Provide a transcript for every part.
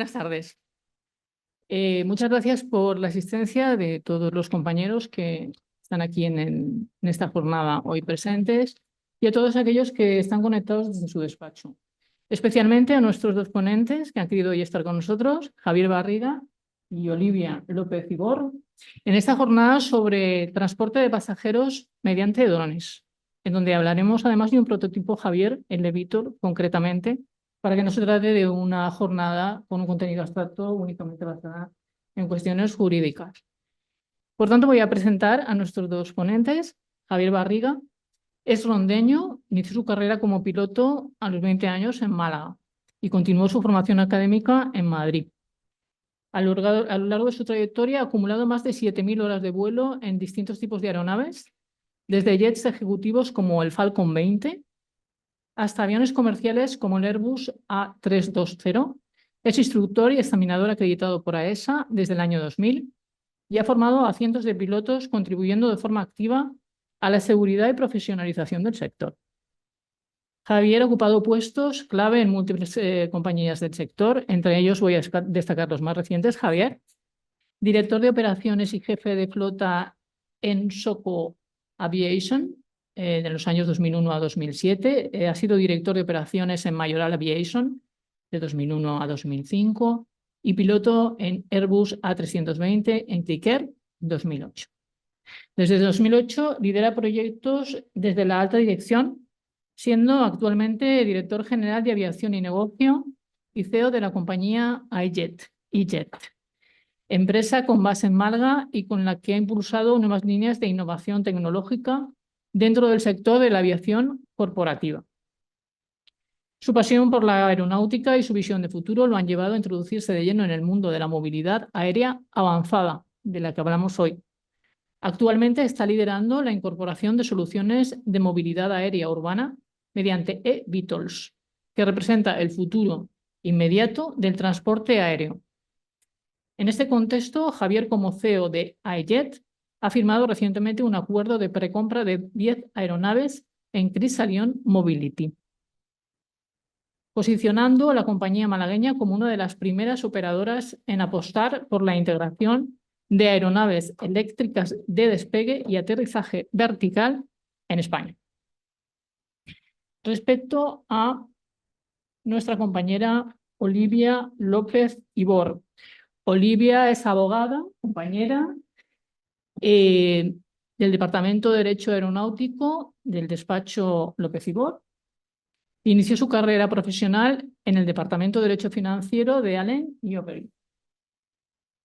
buenas tardes. Muchas gracias por la asistencia de todos los compañeros que están aquí en esta jornada hoy presentes y a todos aquellos que están conectados desde su despacho. Especialmente a nuestros dos ponentes que han querido hoy estar con nosotros, Javier Barriga y Olivia López Ibor, en esta jornada sobre transporte de pasajeros mediante drones, en donde hablaremos además de un prototipo, Javier, el de Vítor, concretamente, para que no se trate de una jornada con un contenido abstracto únicamente basada en cuestiones jurídicas. Por tanto, voy a presentar a nuestros dos ponentes. Javier Barriga es rondeño, inició su carrera como piloto a los 20 años en Málaga y continuó su formación académica en Madrid. A lo largo de su trayectoria ha acumulado más de 7.000 horas de vuelo en distintos tipos de aeronaves, desde jets ejecutivos como el Falcon 20 hasta aviones comerciales como el Airbus A320. Es instructor y examinador acreditado por AESA desde el año 2000 y ha formado a cientos de pilotos, contribuyendo de forma activa a la seguridad y profesionalización del sector. Javier ha ocupado puestos clave en múltiples compañías del sector, entre ellos voy a destacar los más recientes. Javier, director de operaciones y jefe de flota en Soco Aviation, de los años 2001 a 2007. Ha sido director de operaciones en Mayoral Aviation de 2001 a 2005 y piloto en Airbus A320 en Clicker 2008. Desde 2008 lidera proyectos desde la alta dirección, siendo actualmente director general de aviación y negocio y CEO de la compañía iJet, empresa con base en Málaga y con la que ha impulsado nuevas líneas de innovación tecnológica dentro del sector de la aviación corporativa. Su pasión por la aeronáutica y su visión de futuro lo han llevado a introducirse de lleno en el mundo de la movilidad aérea avanzada, de la que hablamos hoy. Actualmente está liderando la incorporación de soluciones de movilidad aérea urbana mediante eVTOLs, que representa el futuro inmediato del transporte aéreo. En este contexto, Javier, como CEO de iJet, ha firmado recientemente un acuerdo de precompra de 10 aeronaves en Chrysalis Mobility, posicionando a la compañía malagueña como una de las primeras operadoras en apostar por la integración de aeronaves eléctricas de despegue y aterrizaje vertical en España. Respecto a nuestra compañera Olivia López Ibor. Olivia es abogada, compañera del Departamento de Derecho Aeronáutico del despacho López Ibor. Inició su carrera profesional en el Departamento de Derecho Financiero de Allen & Overy.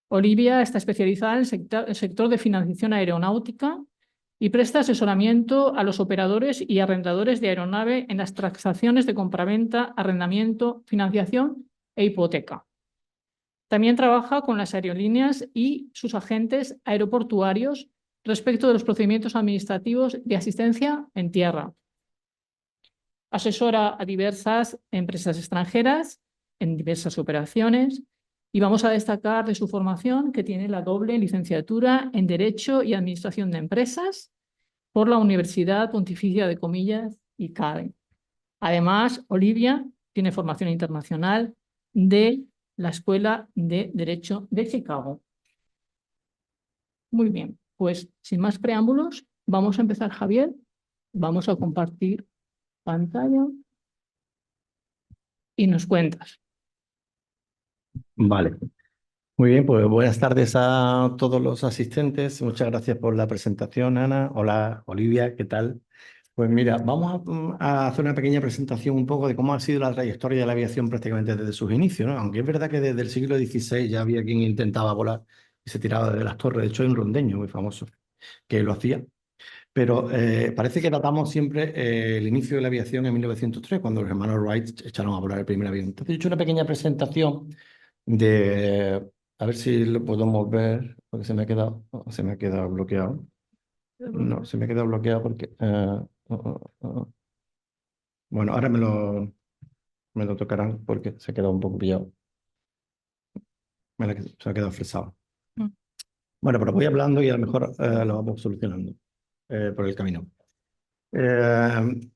Olivia está especializada en el sector de financiación aeronáutica y presta asesoramiento a los operadores y arrendadores de aeronave en las transacciones de compraventa, arrendamiento, financiación e hipoteca. También trabaja con las aerolíneas y sus agentes aeroportuarios respecto de los procedimientos administrativos de asistencia en tierra. Asesora a diversas empresas extranjeras en diversas operaciones y vamos a destacar de su formación que tiene la doble licenciatura en Derecho y Administración de Empresas por la Universidad Pontificia de Comillas y CADE. Además, Olivia tiene formación internacional de la Escuela de Derecho de Chicago. Muy bien, pues sin más preámbulos, vamos a empezar, Javier. Vamos a compartir pantalla y nos cuentas. Vale. Muy bien, pues buenas tardes a todos los asistentes. Muchas gracias por la presentación, Ana. Hola, Olivia, ¿qué tal? Pues mira, vamos a hacer una pequeña presentación un poco de cómo ha sido la trayectoria de la aviación prácticamente desde sus inicios, ¿no? Aunque es verdad que desde el siglo XVI ya había quien intentaba volar y se tiraba desde las torres. De hecho, hay un rondeño muy famoso que lo hacía. Pero parece que datamos siempre el inicio de la aviación en 1903, cuando los hermanos Wright echaron a volar el primer avión. Entonces he hecho una pequeña presentación de... A ver si lo podemos ver, porque se me ha quedado bloqueado. No, se me ha quedado bloqueado porque... Bueno, ahora me lo tocarán porque se ha quedado un poco pillado. Se ha quedado fresado. Bueno, pero voy hablando y a lo mejor lo vamos solucionando por el camino. En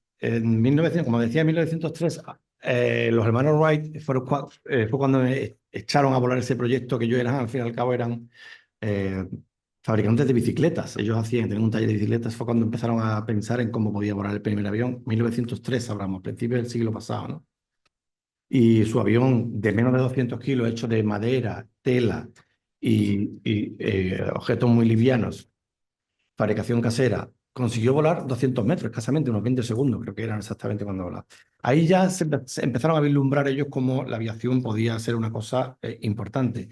como decía, en 1903, los hermanos Wright fue cuando echaron a volar ese proyecto que ellos eran, al fin y al cabo eran fabricantes de bicicletas. Ellos tenían un taller de bicicletas, fue cuando empezaron a pensar en cómo podía volar el primer avión, 1903 hablamos, principios del siglo pasado, ¿no? Y su avión de menos de 200 kilos, hecho de madera, tela y objetos muy livianos, fabricación casera, consiguió volar 200 metros, escasamente, unos 20 segundos, creo que eran exactamente cuando volaba. Ahí ya se empezaron a vislumbrar ellos cómo la aviación podía ser una cosa importante.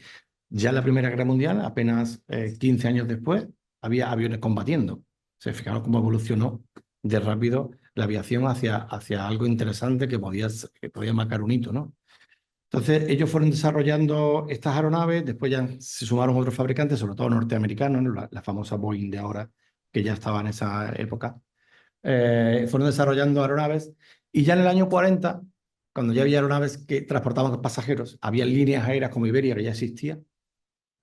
Ya en la Primera Guerra Mundial, apenas 15 años después, había aviones combatiendo. Se fijaron cómo evolucionó de rápido la aviación hacia algo interesante que podía marcar un hito, ¿no? Entonces, ellos fueron desarrollando estas aeronaves, después ya se sumaron otros fabricantes, sobre todo norteamericanos, ¿no? La famosa Boeing de ahora, que ya estaba en esa época. Fueron desarrollando aeronaves y ya en el año 40, cuando ya había aeronaves que transportaban pasajeros, había líneas aéreas como Iberia, que ya existía,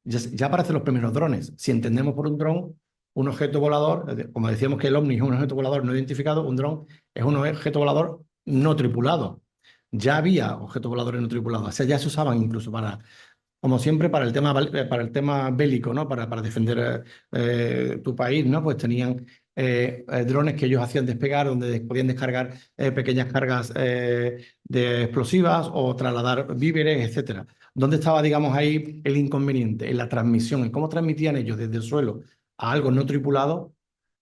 ya aparecen los primeros drones. Si entendemos por un dron, un objeto volador, como decíamos que el OVNI es un objeto volador no identificado, un dron es un objeto volador no tripulado. Ya había objetos voladores no tripulados, o sea, ya se usaban incluso como siempre, para el tema bélico, ¿no? Para defender tu país, ¿no? Pues tenían drones que ellos hacían despegar, donde podían descargar pequeñas cargas de explosivas o trasladar víveres, etcétera. ¿Dónde estaba, digamos, ahí el inconveniente? En la transmisión, en cómo transmitían ellos desde el suelo a algo no tripulado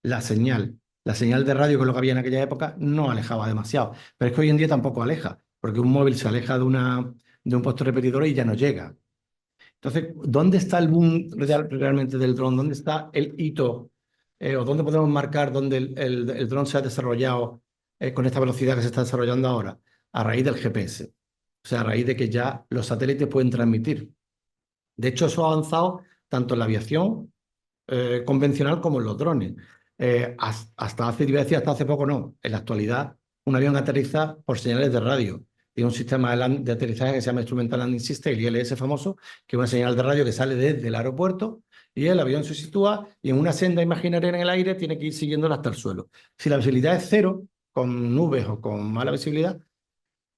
la señal. La señal de radio, que es lo que había en aquella época, no alejaba demasiado. Pero es que hoy en día tampoco aleja, porque un móvil se aleja de un puesto repetidor y ya no llega. Entonces, ¿dónde está el boom realmente del dron? ¿Dónde está el hito? ¿O dónde podemos marcar dónde el dron se ha desarrollado con esta velocidad que se está desarrollando ahora? A raíz del GPS. O sea, a raíz de que ya los satélites pueden transmitir. De hecho, eso ha avanzado tanto en la aviación convencional como en los drones. Hasta hace poco no. En la actualidad, un avión aterriza por señales de radio. Tiene un sistema de aterrizaje que se llama Instrumental Landing System, el ILS famoso, que es una señal de radio que sale desde el aeropuerto y el avión se sitúa y en una senda imaginaria en el aire tiene que ir siguiéndola hasta el suelo. Si la visibilidad es cero, con nubes o con mala visibilidad,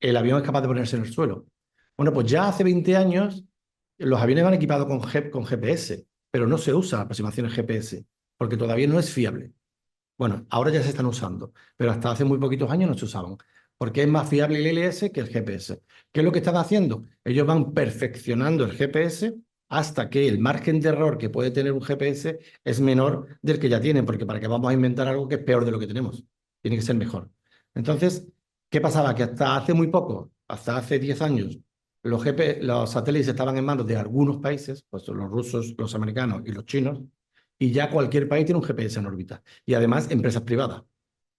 el avión es capaz de ponerse en el suelo. Bueno, pues ya hace 20 años los aviones van equipados con GPS, pero no se usa aproximaciones GPS, porque todavía no es fiable. Bueno, ahora ya se están usando, pero hasta hace muy poquitos años no se usaban, porque es más fiable el ILS que el GPS. ¿Qué es lo que están haciendo? Ellos van perfeccionando el GPS hasta que el margen de error que puede tener un GPS es menor del que ya tienen, porque para qué vamos a inventar algo que es peor de lo que tenemos. Tiene que ser mejor. Entonces, ¿qué pasaba? Que hasta hace muy poco, hasta hace 10 años, los satélites estaban en manos de algunos países, pues los rusos, los americanos y los chinos, y ya cualquier país tiene un GPS en órbita. Y además, empresas privadas.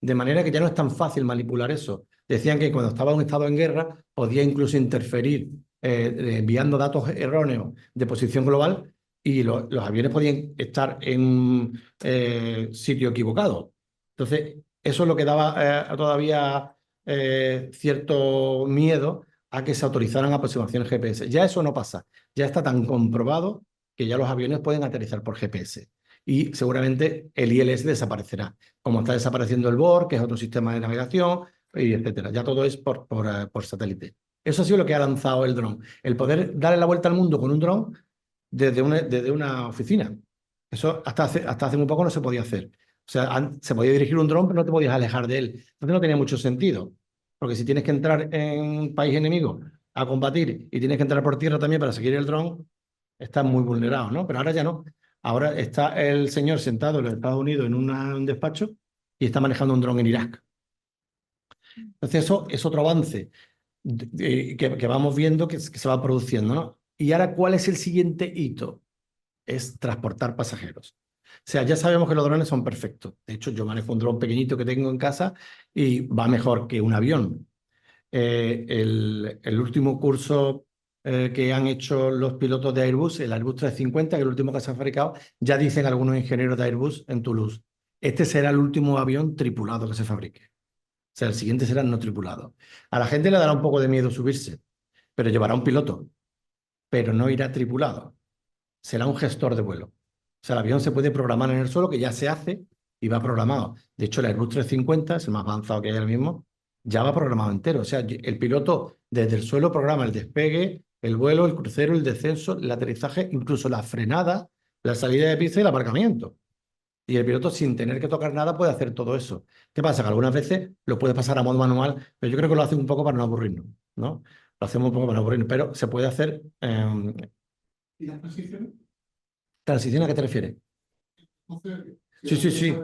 De manera que ya no es tan fácil manipular eso. Decían que cuando estaba un estado en guerra, podía incluso interferir enviando datos erróneos de posición global y los aviones podían estar en un sitio equivocado. Entonces, eso es lo que daba todavía cierto miedo a que se autorizaran aproximaciones GPS. Ya eso no pasa. Ya está tan comprobado que ya los aviones pueden aterrizar por GPS. Y seguramente el ILS desaparecerá, como está desapareciendo el BOR, que es otro sistema de navegación, y etcétera. Ya todo es por satélite. Eso ha sido lo que ha lanzado el dron. El poder darle la vuelta al mundo con un dron desde una oficina. Eso hasta hace muy poco no se podía hacer. O sea, se podía dirigir un dron, pero no te podías alejar de él. Entonces no tenía mucho sentido. Porque si tienes que entrar en un país enemigo a combatir y tienes que entrar por tierra también para seguir el dron, estás muy vulnerado, ¿no? Pero ahora ya no. Ahora está el señor sentado en los Estados Unidos en un despacho y está manejando un dron en Irak. Entonces eso es otro avance que vamos viendo que se va produciendo, ¿no? Y ahora, ¿cuál es el siguiente hito? Es transportar pasajeros. O sea, ya sabemos que los drones son perfectos. De hecho, yo manejo un dron pequeñito que tengo en casa y va mejor que un avión. El último curso que han hecho los pilotos de Airbus, el Airbus 350, que es el último que se ha fabricado, ya dicen algunos ingenieros de Airbus en Toulouse, este será el último avión tripulado que se fabrique. O sea, el siguiente será no tripulado. A la gente le dará un poco de miedo subirse, pero llevará un piloto, pero no irá tripulado. Será un gestor de vuelo. O sea, el avión se puede programar en el suelo, que ya se hace y va programado. De hecho, el Airbus 350, es el más avanzado que hay ahora mismo, ya va programado entero. O sea, el piloto desde el suelo programa el despegue, el vuelo, el crucero, el descenso, el aterrizaje, incluso la frenada, la salida de pista y el aparcamiento. Y el piloto, sin tener que tocar nada, puede hacer todo eso. ¿Qué pasa? Que algunas veces lo puede pasar a modo manual, pero yo creo que lo hace un poco para no aburrirnos, ¿no? Lo hacemos un poco para no aburrirnos, pero se puede hacer. ¿Y las transiciones? ¿Transición a qué te refieres? Entonces, Sí, sí, sí.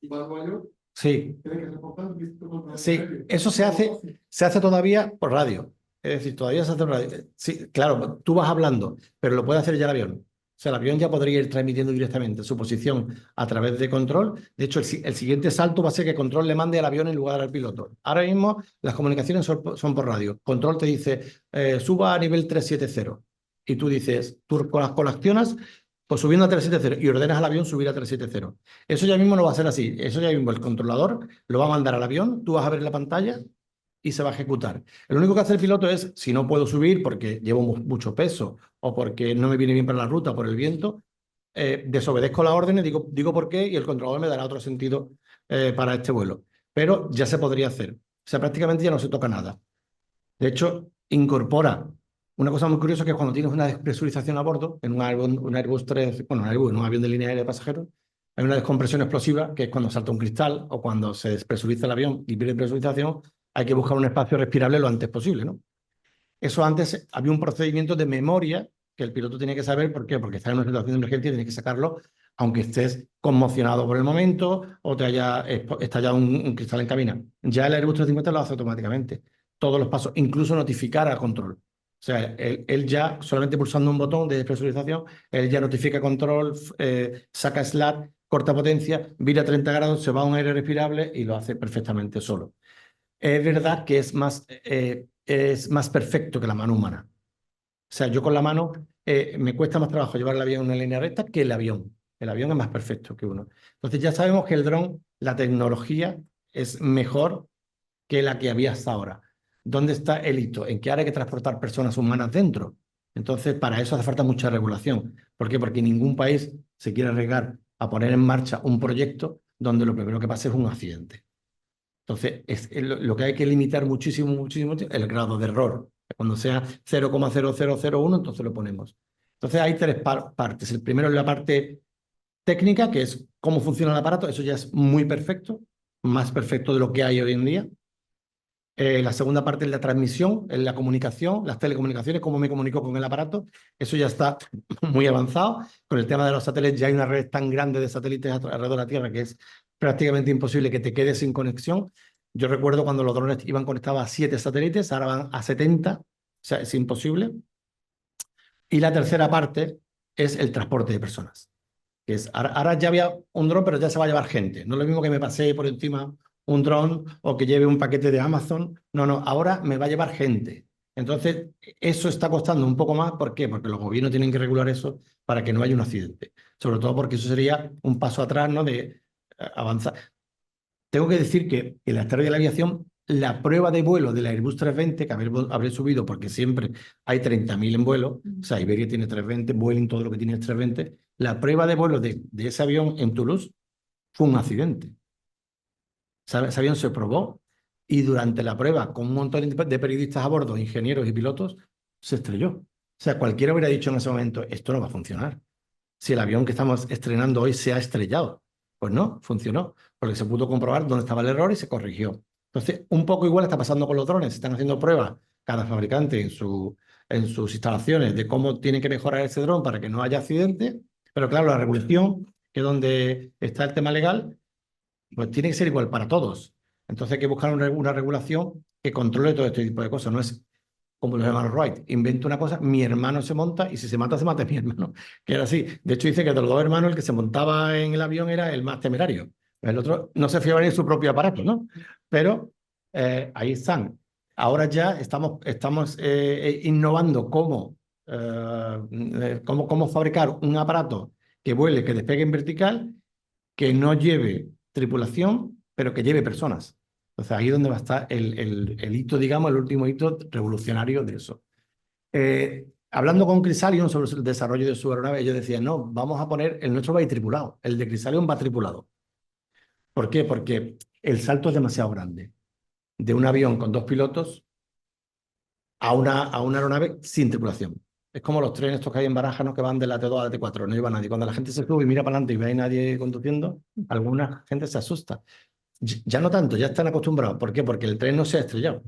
Y para Nueva York, Sí, tiene que reportar visto con sí, eso se hace todavía por radio. Es decir, todavía se hace por radio. Sí, claro, tú vas hablando, pero lo puede hacer ya el avión. O sea, el avión ya podría ir transmitiendo directamente su posición a través de control. De hecho, el siguiente salto va a ser que control le mande al avión en lugar al piloto. Ahora mismo las comunicaciones son por radio. Control te dice, suba a nivel 370. Y tú dices, tú accionas, pues subiendo a 370 y ordenas al avión subir a 370. Eso ya mismo no va a ser así. Eso ya mismo el controlador lo va a mandar al avión, tú vas a ver la pantalla y se va a ejecutar. Lo único que hace el piloto es, si no puedo subir porque llevo mucho peso o porque no me viene bien para la ruta por el viento, desobedezco las órdenes, digo por qué y el controlador me dará otro sentido para este vuelo. Pero ya se podría hacer. O sea, prácticamente ya no se toca nada. De hecho, incorpora una cosa muy curiosa que es cuando tienes una despresurización a bordo, en un Airbus 3, bueno, en un avión de línea aérea de pasajeros, hay una descompresión explosiva, que es cuando salta un cristal o cuando se despresuriza el avión y pierde presurización, hay que buscar un espacio respirable lo antes posible, ¿no? Eso antes había un procedimiento de memoria que el piloto tiene que saber. ¿Por qué? Porque está en una situación de emergencia y tiene que sacarlo aunque estés conmocionado por el momento o te haya estallado un cristal en cabina. Ya el Airbus 350 lo hace automáticamente. Todos los pasos, incluso notificar al control. O sea, él ya, solamente pulsando un botón de despresurización, él ya notifica control, saca SLAT, corta potencia, vira 30 grados, se va a un aire respirable y lo hace perfectamente solo. Es verdad que es más perfecto que la mano humana. O sea, yo con la mano me cuesta más trabajo llevar el avión en una línea recta que el avión. El avión es más perfecto que uno. Entonces ya sabemos que el dron, la tecnología es mejor que la que había hasta ahora. ¿Dónde está el hito? ¿En qué ahora hay que transportar personas humanas dentro? Entonces, para eso hace falta mucha regulación. ¿Por qué? Porque ningún país se quiere arriesgar a poner en marcha un proyecto donde lo primero que pase es un accidente. Entonces, lo que hay que limitar muchísimo, muchísimo el grado de error. Cuando sea 0,0001, entonces lo ponemos. Entonces, hay tres partes. El primero es la parte técnica, que es cómo funciona el aparato. Eso ya es muy perfecto, más perfecto de lo que hay hoy en día. La segunda parte es la transmisión, es la comunicación, las telecomunicaciones, cómo me comunico con el aparato. Eso ya está muy avanzado. Con el tema de los satélites ya hay una red tan grande de satélites alrededor de la Tierra que es prácticamente imposible que te quedes sin conexión. Yo recuerdo cuando los drones iban conectados a 7 satélites, ahora van a 70, o sea, es imposible. Y la tercera parte es el transporte de personas. Que es, ahora ya había un dron, pero ya se va a llevar gente. No es lo mismo que me pasee por encima un dron o que lleve un paquete de Amazon. No, no, ahora me va a llevar gente. Entonces, eso está costando un poco más. ¿Por qué? Porque los gobiernos tienen que regular eso para que no haya un accidente. Sobre todo porque eso sería un paso atrás, ¿no? De avanzar. Tengo que decir que en la historia de la aviación, la prueba de vuelo del Airbus 320, que habré subido porque siempre hay 30.000 en vuelo, o sea, Iberia tiene 320, Vueling, todo lo que tiene es 320, la prueba de vuelo de ese avión en Toulouse fue un accidente. Ese avión se probó y durante la prueba, con un montón de periodistas a bordo, ingenieros y pilotos, se estrelló. O sea, cualquiera hubiera dicho en ese momento, esto no va a funcionar. Si el avión que estamos estrenando hoy se ha estrellado. Pues no, funcionó, porque se pudo comprobar dónde estaba el error y se corrigió. Entonces, un poco igual está pasando con los drones. Están haciendo pruebas cada fabricante en sus instalaciones de cómo tiene que mejorar ese dron para que no haya accidentes. Pero claro, la regulación, que es donde está el tema legal, pues tiene que ser igual para todos. Entonces hay que buscar una regulación que controle todo este tipo de cosas. No es como los hermanos Wright. Invento una cosa, mi hermano se monta y si se mata, se mata mi hermano. Que era así. De hecho, dice que de los dos hermanos, el que se montaba en el avión era el más temerario. El otro no se fiaba ni en su propio aparato, ¿no? Pero ahí están. Ahora ya estamos innovando cómo fabricar un aparato que vuele, que despegue en vertical, que no lleve tripulación, pero que lleve personas. Entonces ahí es donde va a estar el hito, digamos, el último hito revolucionario de eso. Hablando con Crisalion sobre el desarrollo de su aeronave, ellos decían, no, vamos a poner, el nuestro va a ir tripulado, el de Crisalion va tripulado. ¿Por qué? Porque el salto es demasiado grande. De un avión con 2 pilotos a una aeronave sin tripulación. Es como los trenes estos que hay en Baraja, ¿no? Que van de la T2 a la T4, no lleva nadie. Cuando la gente se sube y mira para adelante y ve a nadie conduciendo, alguna gente se asusta. Ya no tanto, ya están acostumbrados. ¿Por qué? Porque el tren no se ha estrellado.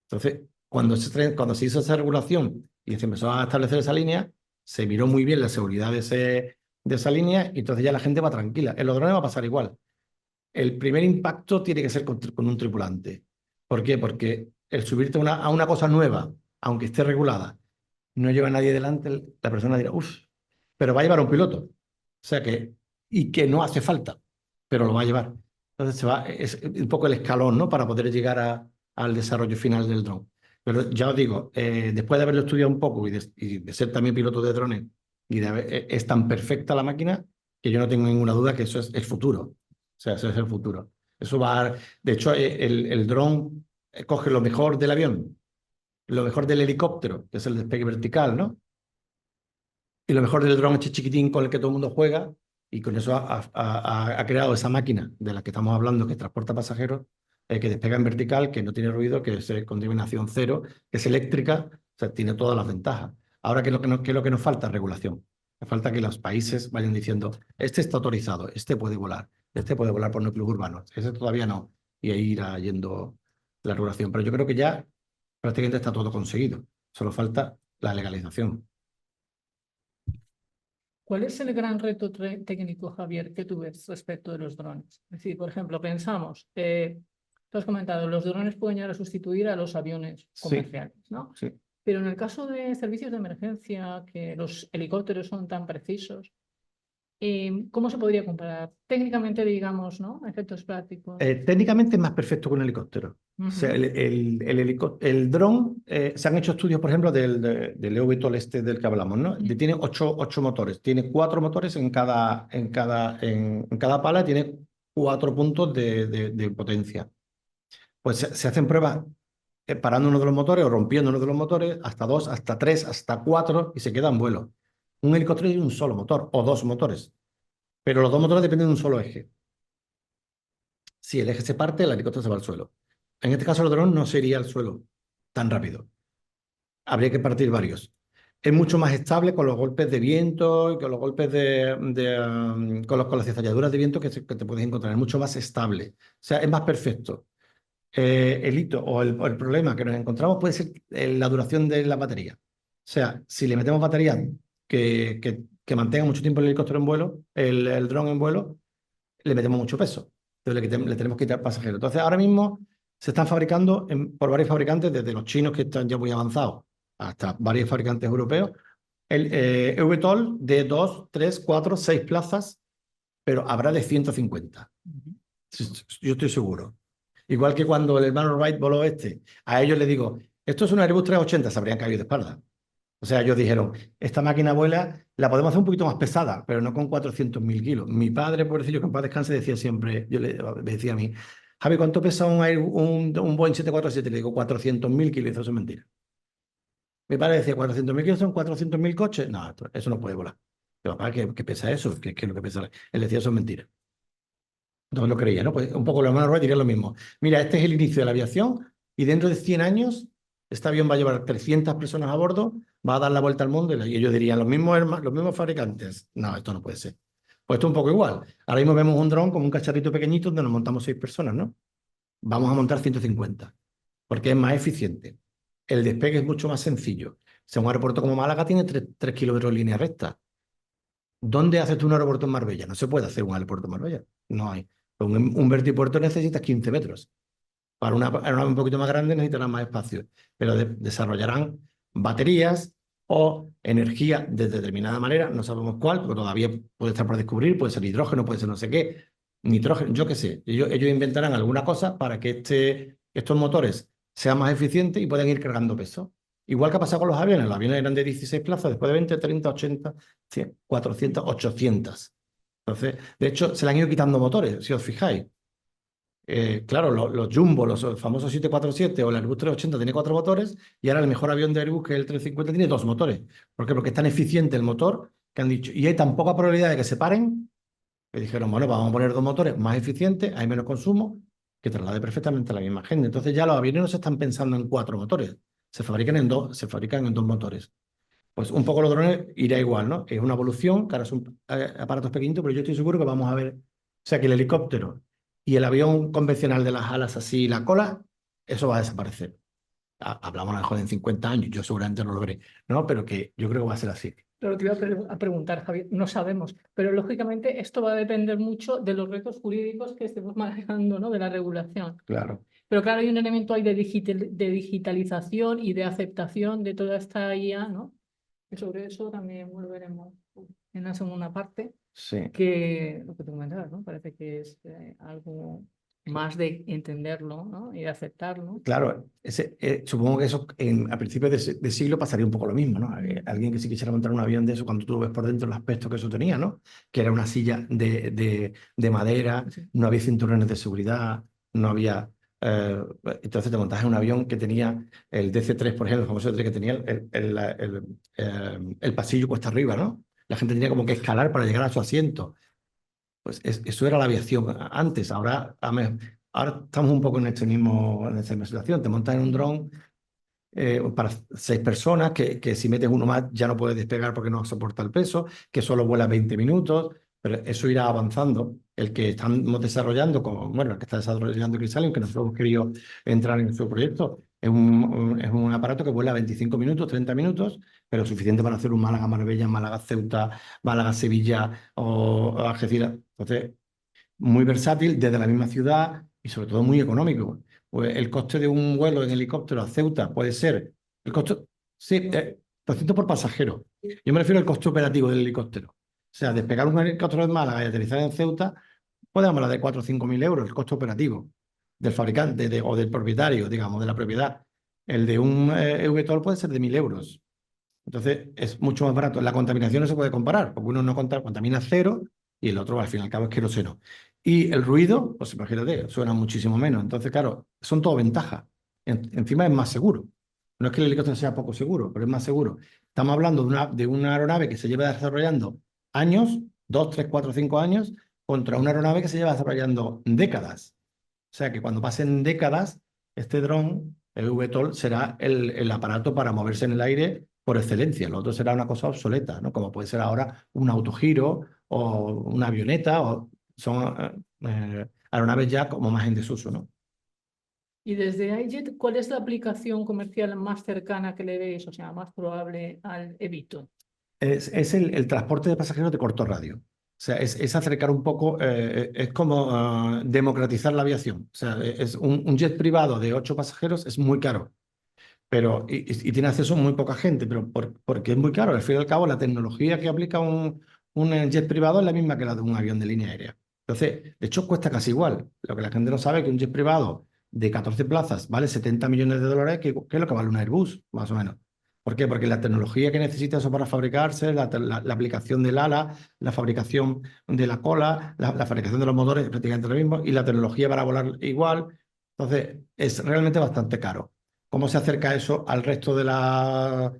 Entonces, cuando se hizo esa regulación y se empezó a establecer esa línea, se miró muy bien la seguridad de esa línea y entonces ya la gente va tranquila. En los drones va a pasar igual. El primer impacto tiene que ser con un tripulante. ¿Por qué? Porque el subirte a una cosa nueva, aunque esté regulada, no lleva a nadie delante, la persona dirá, uff, pero va a llevar un piloto. O sea que, y que no hace falta, pero lo va a llevar. Entonces es un poco el escalón, ¿no? Para poder llegar al desarrollo final del dron. Pero ya os digo, después de haberlo estudiado un poco y de ser también piloto de drones, es tan perfecta la máquina que yo no tengo ninguna duda que eso es el futuro. O sea, eso es el futuro. Eso de hecho, el dron coge lo mejor del avión, lo mejor del helicóptero, que es el despegue vertical, ¿no? Y lo mejor del dron este chiquitín con el que todo el mundo juega, y con eso ha creado esa máquina de la que estamos hablando, que transporta pasajeros, que despega en vertical, que no tiene ruido, que es contaminación cero, que es eléctrica, o sea, tiene todas las ventajas. Ahora, ¿qué es lo que nos falta? Regulación. Nos falta que los países vayan diciendo, este está autorizado, este puede volar por núcleos urbanos, ese todavía no, y ahí irá yendo la regulación. Pero yo creo que ya prácticamente está todo conseguido. Solo falta la legalización. ¿Cuál es el gran reto técnico, Javier, que tú ves respecto de los drones? Es decir, por ejemplo, pensamos, tú has comentado, los drones pueden llegar a sustituir a los aviones comerciales, ¿no? Sí. Pero en el caso de servicios de emergencia, que los helicópteros son tan precisos, ¿cómo se podría comparar? Técnicamente, digamos, ¿no? Efectos prácticos. Técnicamente es más perfecto que un helicóptero. O sea, el dron, se han hecho estudios, por ejemplo, del eVTOL este del que hablamos, ¿no? Tiene ocho motores. Tiene 4 motores en cada pala, tiene 4 puntos de potencia. Pues se hacen pruebas parando uno de los motores o rompiendo uno de los motores, hasta 2, hasta 3, hasta 4, y se queda en vuelo. Un helicóptero tiene un solo motor o 2 motores, pero los 2 motores dependen de un solo eje. Si el eje se parte, el helicóptero se va al suelo. En este caso, el dron no se iría al suelo tan rápido. Habría que partir varios. Es mucho más estable con los golpes de viento y con los golpes con las cizalladuras de viento que te puedes encontrar. Es mucho más estable. O sea, es más perfecto. El hito o el problema que nos encontramos puede ser la duración de la batería. O sea, si le metemos baterías que mantengan mucho tiempo el helicóptero en vuelo, el dron en vuelo, le metemos mucho peso. Entonces le tenemos que quitar pasajeros. Entonces, ahora mismo se están fabricando por varios fabricantes, desde los chinos que están ya muy avanzados hasta varios fabricantes europeos, el eVTOL de 2, 3, 4, 6 plazas, pero habrá de 150. Yo estoy seguro. Igual que cuando el hermano Wright voló a ellos les digo, esto es un Airbus 380, se habrían caído de espalda. O sea, ellos dijeron, esta máquina vuela, la podemos hacer un poquito más pesada, pero no con 400.000 kilos. Mi padre, pobrecillo, que en paz descanse, decía siempre, me decía a mí, Javi, ¿cuánto pesa un Boeing 747? Le digo, 400.000 kilos, eso es mentira. Mi padre decía, 400.000 kilos son 400.000 coches. No, eso no puede volar. Pero papá, ¿qué pesa eso? ¿Qué es lo que pesa? Él decía, eso es mentira. Entonces lo creía, ¿no? Pues un poco los hermanos Wright dirían lo mismo. Mira, este es el inicio de la aviación y dentro de 100 años este avión va a llevar 300 personas a bordo, va a dar la vuelta al mundo y ellos dirían, los mismos fabricantes. No, esto no puede ser. Pues esto es un poco igual. Ahora mismo vemos un dron como un cacharrito pequeñito donde nos montamos 6 personas, ¿no? Vamos a montar 150 porque es más eficiente. El despegue es mucho más sencillo. Si un aeropuerto como Málaga tiene 3 kilómetros en línea recta. ¿Dónde haces tú un aeropuerto en Marbella? No se puede hacer un aeropuerto en Marbella. No hay. Un vertipuerto necesitas 15 metros. Para una aeronave un poquito más grande necesitarán más espacio, pero desarrollarán baterías o energía de determinada manera, no sabemos cuál, porque todavía puede estar por descubrir, puede ser hidrógeno, puede ser no sé qué, nitrógeno, yo qué sé. Ellos inventarán alguna cosa para que estos motores sean más eficientes y puedan ir cargando peso. Igual que ha pasado con los aviones eran de 16 plazas, después de 20, 30, 80, 100, 400, 800. Entonces, de hecho, se le han ido quitando motores, si os fijáis. Claro, los Jumbo, los famosos 747 o el Airbus 380 tiene 4 motores y ahora el mejor avión de Airbus, que es el 350, tiene 2 motores. ¿Por qué? Porque es tan eficiente el motor que han dicho, y hay tan poca probabilidad de que se paren, que dijeron, bueno, vamos a poner 2 motores más eficientes, hay menos consumo, que traslade perfectamente la misma gente. Entonces ya los aviones no se están pensando en 4 motores, Se fabrican en dos motores. Pues un poco los drones irá igual, ¿no? Es una evolución, claro, son aparatos pequeñitos, pero yo estoy seguro que vamos a ver, o sea, que el helicóptero y el avión convencional de las alas así y la cola, eso va a desaparecer. Hablamos a lo mejor en 50 años, yo seguramente no lo veré, ¿no? Pero que yo creo que va a ser así. Pero te iba a preguntar, Javier, no sabemos, pero lógicamente esto va a depender mucho de los retos jurídicos que estemos manejando, ¿no? De la regulación. Claro. Pero claro, hay un elemento ahí de digitalización y de aceptación de toda esta IA, ¿no? Y sobre eso también volveremos en la segunda parte, Sí. que lo que tú comentabas, ¿no? Parece que es algo más de entenderlo, ¿no? Y de aceptarlo. Claro, supongo que eso a principios de siglo pasaría un poco lo mismo, ¿no? Alguien que si quisiera montar un avión de eso, cuando tú lo ves por dentro el aspecto que eso tenía, ¿no? Que era una silla de madera, Sí. no había cinturones de seguridad, no había... entonces te montas en un avión que tenía el DC-3, por ejemplo, el famoso DC que tenía el pasillo cuesta arriba, ¿no? La gente tenía como que escalar para llegar a su asiento. Pues eso era la aviación antes. Ahora estamos un poco en esta misma situación. Te montas en un dron para 6 personas, que si metes uno más ya no puedes despegar porque no soporta el peso, que solo vuela 20 minutos, pero eso irá avanzando. El que estamos desarrollando, bueno, el que está desarrollando Crisalium, que nosotros hemos querido entrar en su proyecto, es un aparato que vuela 25 minutos, 30 minutos, pero suficiente para hacer un Málaga-Marbella, Málaga-Ceuta, Málaga-Sevilla o Algeciras. Entonces, muy versátil desde la misma ciudad y sobre todo muy económico. Pues el coste de un vuelo en helicóptero a Ceuta puede ser, el costo, sí, 200 por pasajero. Yo me refiero al coste operativo del helicóptero. O sea, despegar un helicóptero de Málaga y aterrizar en Ceuta, podemos hablar de 4 o 5 mil euros, el coste operativo del fabricante o del propietario, digamos, de la propiedad. El de un eVTOL puede ser de 1.000 euros. Entonces es mucho más barato. La contaminación no se puede comparar, porque uno no contamina cero y el otro al fin y al cabo es queroseno. Y el ruido, pues imagínate, suena muchísimo menos. Entonces, claro, son todo ventajas. Encima es más seguro. No es que el helicóptero sea poco seguro, pero es más seguro. Estamos hablando de una aeronave que se lleva desarrollando años, 2, 3, 4, 5 años, contra una aeronave que se lleva desarrollando décadas. O sea que cuando pasen décadas, este dron, el VTOL, será el aparato para moverse en el aire por excelencia. Lo otro será una cosa obsoleta, ¿no? Como puede ser ahora un autogiro o una avioneta, o son aeronaves ya como más en desuso, ¿no? Y desde iJet, ¿cuál es la aplicación comercial más cercana que le veis, o sea, más probable al eVTOL? Es el transporte de pasajeros de corto radio. O sea, es acercar un poco, es como democratizar la aviación. O sea, es un jet privado de 8 pasajeros es muy caro. Pero, y tiene acceso muy poca gente, pero porque es muy caro. Al fin y al cabo, la tecnología que aplica un jet privado es la misma que la de un avión de línea aérea. Entonces, de hecho, cuesta casi igual. Lo que la gente no sabe es que un jet privado de 14 plazas vale 70 millones de dólares, que es lo que vale un Airbus, más o menos. ¿Por qué? Porque la tecnología que necesita eso para fabricarse, la aplicación del ala, la fabricación de la cola, la fabricación de los motores es prácticamente lo mismo, y la tecnología para volar igual. Entonces, es realmente bastante caro. ¿Cómo se acerca eso al resto de la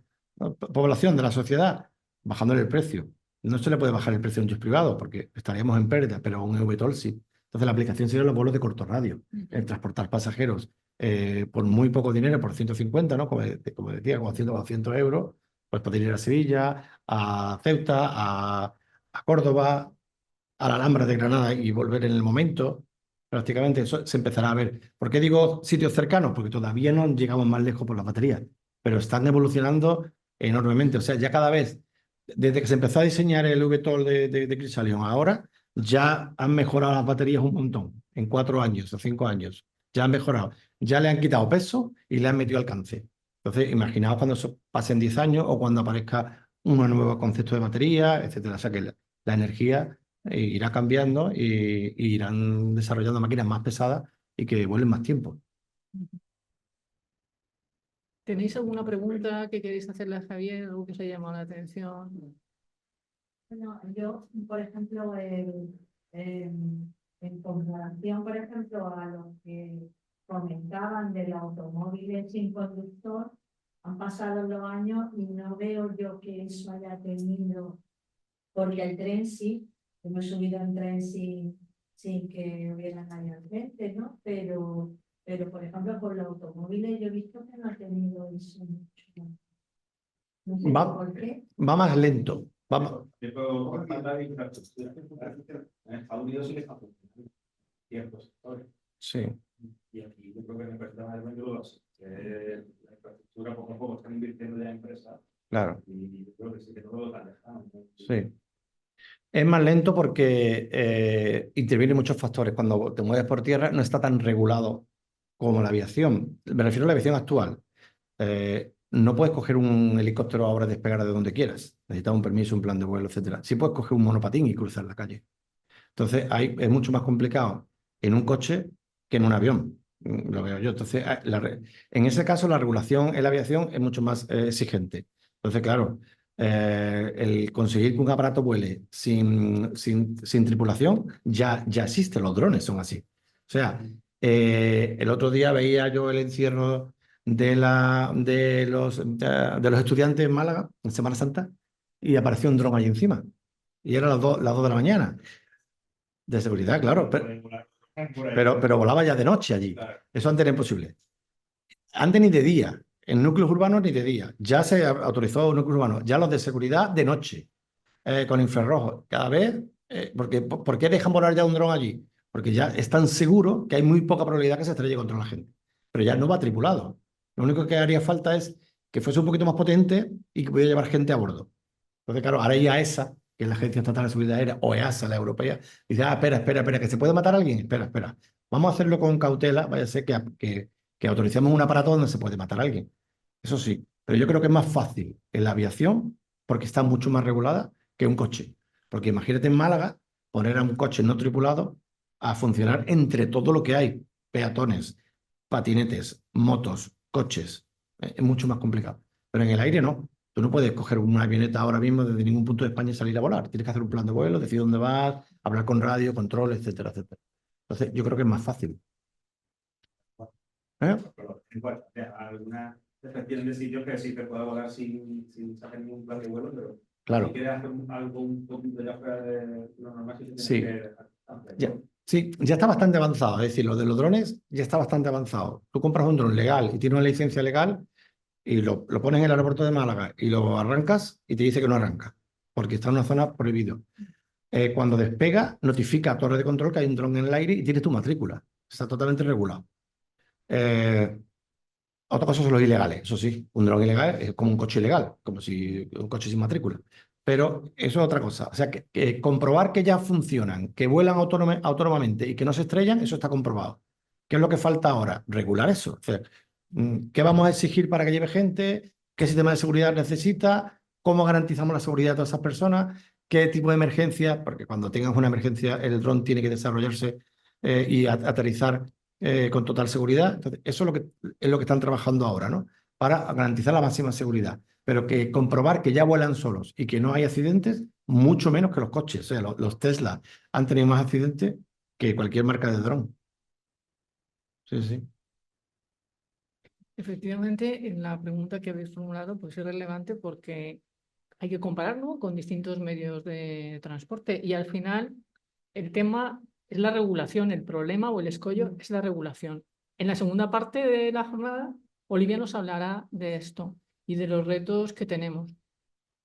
población, de la sociedad? Bajándole el precio. No se le puede bajar el precio a un jet privado porque estaríamos en pérdida, pero a un eVTOL sí. Entonces la aplicación sería los vuelos de corto radio, el transportar pasajeros por muy poco dinero, por 150, ¿no? Como decía, como 100 o 200 euros, pues poder ir a Sevilla, a Ceuta, a Córdoba, a la Alhambra de Granada y volver en el momento. Prácticamente eso se empezará a ver. ¿Por qué digo sitios cercanos? Porque todavía no llegamos más lejos por las baterías, pero están evolucionando enormemente. O sea, ya cada vez, desde que se empezó a diseñar el VTOL de Crisalion, ahora ya han mejorado las baterías un montón, en 4 años o 5 años. Ya han mejorado. Ya le han quitado peso y le han metido alcance. Entonces, imaginaos cuando pasen 10 años o cuando aparezca un nuevo concepto de batería, etcétera. O sea que la energía irá cambiando y irán desarrollando máquinas más pesadas y que vuelen más tiempo. ¿Tenéis alguna pregunta que queréis hacerle a Javier, algo que os haya llamado la atención? Bueno, yo, por ejemplo, en comparación, por ejemplo, a los que comentaban del automóvil sin conductor, han pasado los años y no veo yo que eso haya tenido, porque el tren sí, hemos subido en tren sin que hubiera nadie al frente, ¿no? Pero Pero, por ejemplo, con los automóviles yo he visto que no ha tenido eso mucho. No sé por qué. Va más lento. Yo puedo comentar la infraestructura. En Estados Unidos sí que está funcionando ciertos sectores. Sí, Y aquí yo creo que en empresas realmente lo hace. La infraestructura poco a poco están invirtiendo ya en empresas claro. y yo creo que sí que no lo están dejando, ¿no? Sí. Es más lento porque intervienen muchos factores. Cuando te mueves por tierra no está tan regulado como la aviación. Me refiero a la aviación actual. No puedes coger un helicóptero ahora y despegar de donde quieras. Necesitas un permiso, un plan de vuelo, etcétera. Sí puedes coger un monopatín y cruzar la calle. Entonces, es mucho más complicado en un coche que en un avión. Lo veo yo. Entonces, en ese caso, la regulación en la aviación es mucho más exigente. Entonces, claro, el conseguir que un aparato vuele sin tripulación ya existe. Los drones son así. O sea, el otro día veía yo el encierro de los estudiantes en Málaga, en Semana Santa, y apareció un dron allí encima. Y era las 2 de la mañana. De seguridad, claro, pero volaba ya de noche allí. Claro. Eso antes era imposible. Antes ni de día, en núcleos urbanos ni de día. Ya se autorizó núcleos urbanos, ya los de seguridad de noche, con infrarrojos. Cada vez, ¿por qué dejan volar ya un dron allí? Porque ya es tan seguro que hay muy poca probabilidad que se estrelle contra la gente. Pero ya no va tripulado. Lo único que haría falta es que fuese un poquito más potente y que pudiera llevar gente a bordo. Entonces, claro, ahora ya ESA, que es la Agencia Estatal de Seguridad Aérea, o EASA, la europea, dice, espera, que se puede matar a alguien. Espera. Vamos a hacerlo con cautela, vaya a ser que autoricemos un aparato donde se puede matar a alguien. Eso sí, pero yo creo que es más fácil en la aviación, porque está mucho más regulada, que un coche. Porque imagínate en Málaga, poner a un coche no tripulado a funcionar entre todo lo que hay, peatones, patinetes, motos, coches. Es mucho más complicado. Pero en el aire no. Tú no puedes coger una avioneta ahora mismo desde ningún punto de España y salir a volar. Tienes que hacer un plan de vuelo, decir dónde vas, hablar con radio, control, etcétera, etcétera. Entonces, yo creo que es más fácil. Pero, bueno, algunas excepciones de sitios que sí te puede volar sin sacar ningún plan de vuelo, pero Claro. si quieres hacer algo un poquito ya fuera de lo normal, Sí. que dejar antes, ¿no? Ya, sí, ya está bastante avanzado. Es decir, lo de los drones ya está bastante avanzado. Tú compras un dron legal y tienes una licencia legal y lo pones en el aeropuerto de Málaga y lo arrancas y te dice que no arranca, porque está en una zona prohibida. Cuando despega, notifica a torre de control que hay un dron en el aire y tienes tu matrícula. Está totalmente regulado. Otra cosa son los ilegales, eso sí. Un dron ilegal es como un coche ilegal, como si un coche sin matrícula. Pero eso es otra cosa. O sea, que comprobar que ya funcionan, que vuelan autónomamente y que no se estrellan, eso está comprobado. ¿Qué es lo que falta ahora? Regular eso. O sea, ¿qué vamos a exigir para que lleve gente? ¿Qué sistema de seguridad necesita? ¿Cómo garantizamos la seguridad de todas esas personas? ¿Qué tipo de emergencia? Porque cuando tengas una emergencia, el dron tiene que desarrollarse y aterrizar con total seguridad. Entonces, eso es lo que están trabajando ahora, ¿no? Para garantizar la máxima seguridad. Pero que comprobar que ya vuelan solos y que no hay accidentes, mucho menos que los coches. O sea, los Tesla han tenido más accidentes que cualquier marca de dron. Sí, sí. Efectivamente, en la pregunta que habéis formulado pues es relevante porque hay que compararlo con distintos medios de transporte y al final el tema es la regulación, el problema o el escollo es la regulación. En la segunda parte de la jornada, Olivia nos hablará de esto y de los retos que tenemos.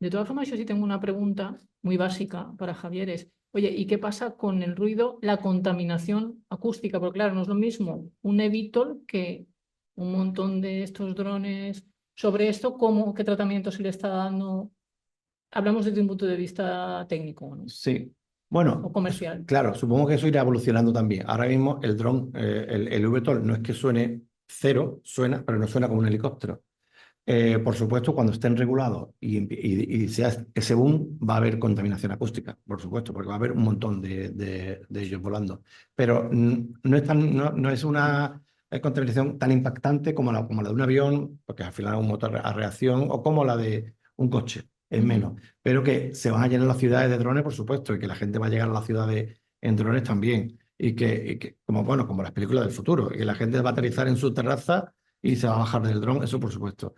De todas formas, yo sí tengo una pregunta muy básica para Javier, es, oye, ¿y qué pasa con el ruido, la contaminación acústica? Porque claro, no es lo mismo un eVTOL que un montón de estos drones. Sobre esto, ¿qué tratamiento se le está dando? Hablamos desde un punto de vista técnico, ¿no? Sí. Bueno, O comercial. claro, supongo que eso irá evolucionando también. Ahora mismo el dron, el VTOL, no es que suene cero, suena, pero no suena como un helicóptero. Por supuesto, cuando estén regulados y sea ese boom, va a haber contaminación acústica, por supuesto, porque va a haber un montón de ellos volando. Pero no es una contaminación tan impactante como la de un avión, porque al final es un motor a reacción, o como la de un coche, es menos. Pero que se van a llenar las ciudades de drones, por supuesto, y que la gente va a llegar a las ciudades en drones también. Y que como las películas del futuro, y que la gente va a aterrizar en su terraza y se va a bajar del dron, eso por supuesto.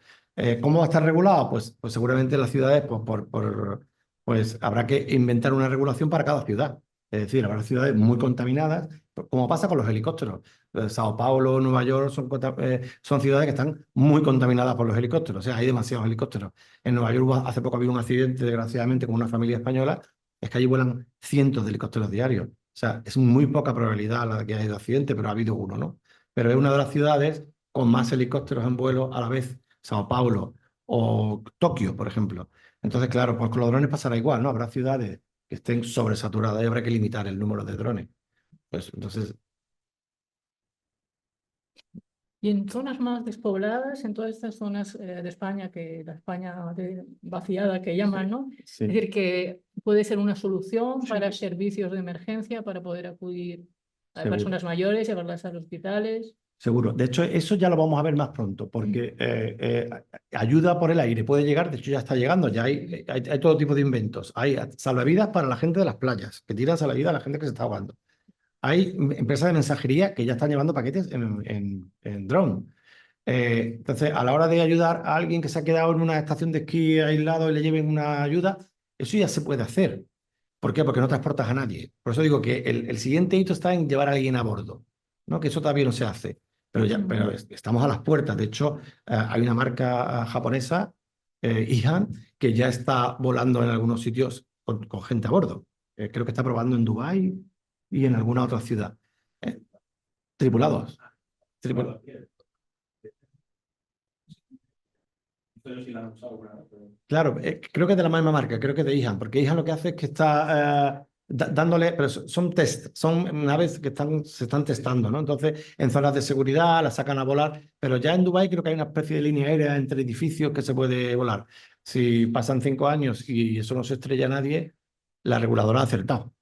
¿Cómo va a estar regulado? Pues seguramente en las ciudades pues habrá que inventar una regulación para cada ciudad. Es decir, habrá ciudades muy contaminadas como pasa con los helicópteros. Sao Paulo, Nueva York son ciudades que están muy contaminadas por los helicópteros, o sea, hay demasiados helicópteros. En Nueva York hace poco había un accidente, desgraciadamente, con una familia española, es que allí vuelan cientos de helicópteros diarios. O sea, es muy poca probabilidad la de que haya habido accidente, pero ha habido uno, ¿no? Pero es una de las ciudades con más helicópteros en vuelo a la vez, Sao Paulo o Tokio, por ejemplo. Entonces, claro, pues con los drones pasará igual, ¿no? Habrá ciudades que estén sobresaturadas y habrá que limitar el número de drones. Pues entonces, Y en zonas más despobladas, en todas estas zonas de España, que la España vaciada que llaman, ¿no? sí. Es decir, que puede ser una solución para servicios de emergencia, para poder acudir a Seguro. personas mayores, llevarlas a los hospitales. Seguro. De hecho, eso ya lo vamos a ver más pronto, porque ayuda por el aire puede llegar, de hecho ya está llegando, ya hay todo tipo de inventos. Hay salvavidas para la gente de las playas, que tiran salvavidas a la gente que se está ahogando. Hay empresas de mensajería que ya están llevando paquetes en dron. Entonces, a la hora de ayudar a alguien que se ha quedado en una estación de esquí aislado y le lleven una ayuda, eso ya se puede hacer. ¿Por qué? Porque no transportas a nadie. Por eso digo que el siguiente hito está en llevar a alguien a bordo, ¿no? Que eso todavía no se hace. Pero estamos a las puertas. De hecho, hay una marca japonesa, Ihan, que ya está volando en algunos sitios con gente a bordo. Creo que está probando en Dubái y en alguna otra ciudad. Tripulados. Entonces sí la han usado, pero... Claro, creo que es de la misma marca, creo que es de Ihan, porque Ihan lo que hace es que está dándole, pero son test, son naves que se están testando, ¿no? Entonces, en zonas de seguridad las sacan a volar, pero ya en Dubái creo que hay una especie de línea aérea entre edificios que se puede volar. Si pasan 5 años y eso no se estrella a nadie, la reguladora ha acertado.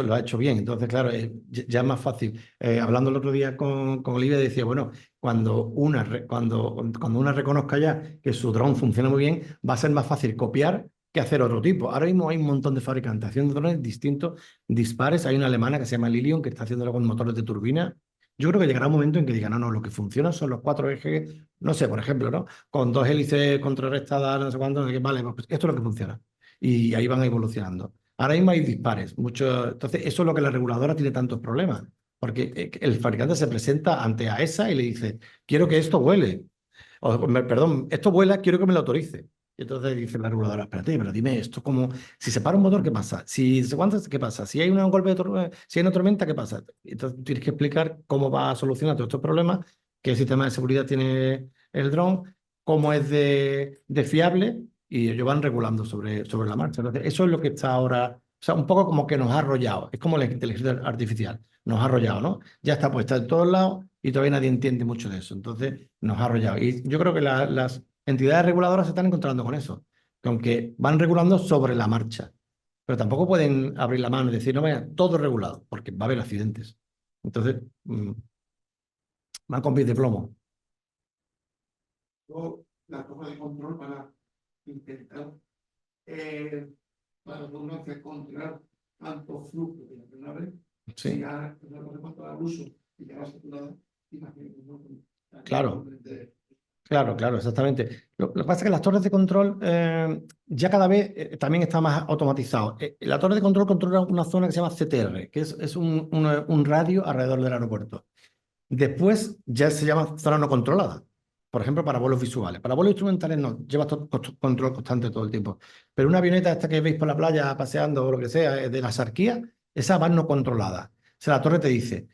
Lo ha hecho bien. Entonces, claro, ya es más fácil. Hablando el otro día con Olivia, decía, bueno, cuando una reconozca ya que su dron funciona muy bien, va a ser más fácil copiar que hacer otro tipo. Ahora mismo hay un montón de fabricantes haciendo drones distintos, dispares. Hay una alemana que se llama Lilium, que está haciéndolo con motores de turbina. Yo creo que llegará un momento en que digan, no, lo que funciona son los 4 ejes, no sé, por ejemplo, ¿no? Con 2 hélices contrarrestadas, no sé cuánto, vale, pues esto es lo que funciona. Y ahí van evolucionando. Ahora mismo hay dispares, entonces eso es lo que la reguladora tiene tantos problemas, porque el fabricante se presenta ante AESA y le dice, quiero que esto vuele, perdón, esto vuela, quiero que me lo autorice. Y entonces dice la reguladora, espérate, pero dime esto, como si se para un motor, ¿qué pasa? Si se aguanta, ¿qué pasa? Si hay un golpe de tormenta, si hay una tormenta, ¿qué pasa? Entonces tienes que explicar cómo va a solucionar todos estos problemas, qué sistema de seguridad tiene el dron, cómo es de fiable, y ellos van regulando sobre la marcha. Entonces, eso es lo que está ahora, o sea, un poco como que nos ha arrollado, es como la inteligencia artificial, nos ha arrollado, ¿no? Ya está puesta en todos lados y todavía nadie entiende mucho de eso, entonces nos ha arrollado. Y yo creo que las entidades reguladoras se están encontrando con eso, que aunque van regulando sobre la marcha, pero tampoco pueden abrir la mano y decir, no, vaya, todo regulado, porque va a haber accidentes. Entonces, van con pies de plomo. Luego, la toma de control para intentar, para redundancia, controlar tanto flujo de la nave, Sí. si ya no podemos controlar el uso y ya va saturada, imagínate, ¿no? Claro. Claro, exactamente. Lo que pasa es que las torres de control ya cada vez también está más automatizado. La torre de control controla una zona que se llama CTR, que es un radio alrededor del aeropuerto. Después ya se llama zona no controlada, por ejemplo, para vuelos visuales. Para vuelos instrumentales no, lleva control constante todo el tiempo. Pero una avioneta esta que veis por la playa paseando o lo que sea, de la Sarquía, esa va no controlada. O sea, la torre te dice,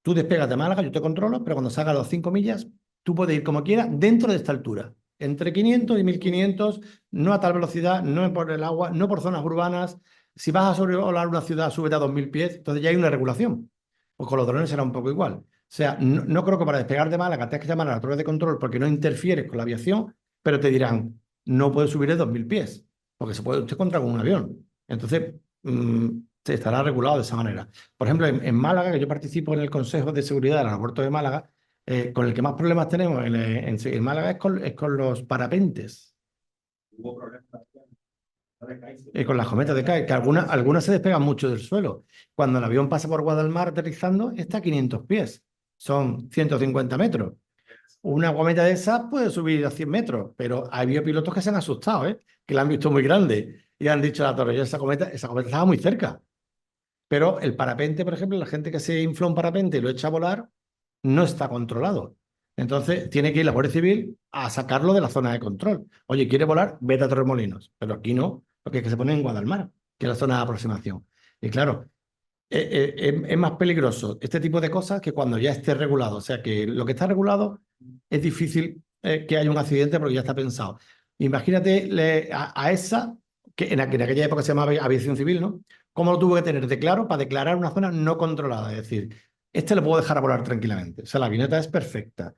tú despegas de Málaga, yo te controlo, pero cuando salgas a los 5 millas, tú puedes ir como quieras dentro de esta altura. Entre 500 y 1500, no a tal velocidad, no por el agua, no por zonas urbanas. Si vas a sobrevolar una ciudad, súbete a 2000 pies, entonces ya hay una regulación. Pues con los drones será un poco igual. O sea, no creo que para despegar de Málaga tengas que llamar a la torre de control porque no interfieres con la aviación, pero te dirán, no puedes subir de 2000 pies, porque se puede usted encontrar con un avión. Entonces, se estará regulado de esa manera. Por ejemplo, en Málaga, que yo participo en el Consejo de Seguridad del Aeropuerto de Málaga, con el que más problemas tenemos en Málaga es con los parapentes. Hubo problemas Con las cometas de CAE, que algunas se despegan mucho del suelo. Cuando el avión pasa por Guadalmar aterrizando, está a 500 pies. Son 150 metros. Una cometa de esas puede subir a 100 metros, pero ha habido pilotos que se han asustado, que la han visto muy grande y han dicho a la torre, esa cometa estaba muy cerca. Pero el parapente, por ejemplo, la gente que se infla un parapente y lo echa a volar, no está controlado. Entonces tiene que ir la Guardia Civil a sacarlo de la zona de control. Oye, ¿quiere volar? Vete a Torremolinos. Pero aquí no, porque es que se pone en Guadalmar, que es la zona de aproximación. Y claro, es más peligroso este tipo de cosas que cuando ya esté regulado. O sea que lo que está regulado es difícil que haya un accidente porque ya está pensado. Imagínate a esa, que en aquella época se llamaba aviación civil, ¿no? ¿Cómo lo tuvo que tener de claro para declarar una zona no controlada? Es decir, este lo puedo dejar a volar tranquilamente. O sea, la avioneta es perfecta.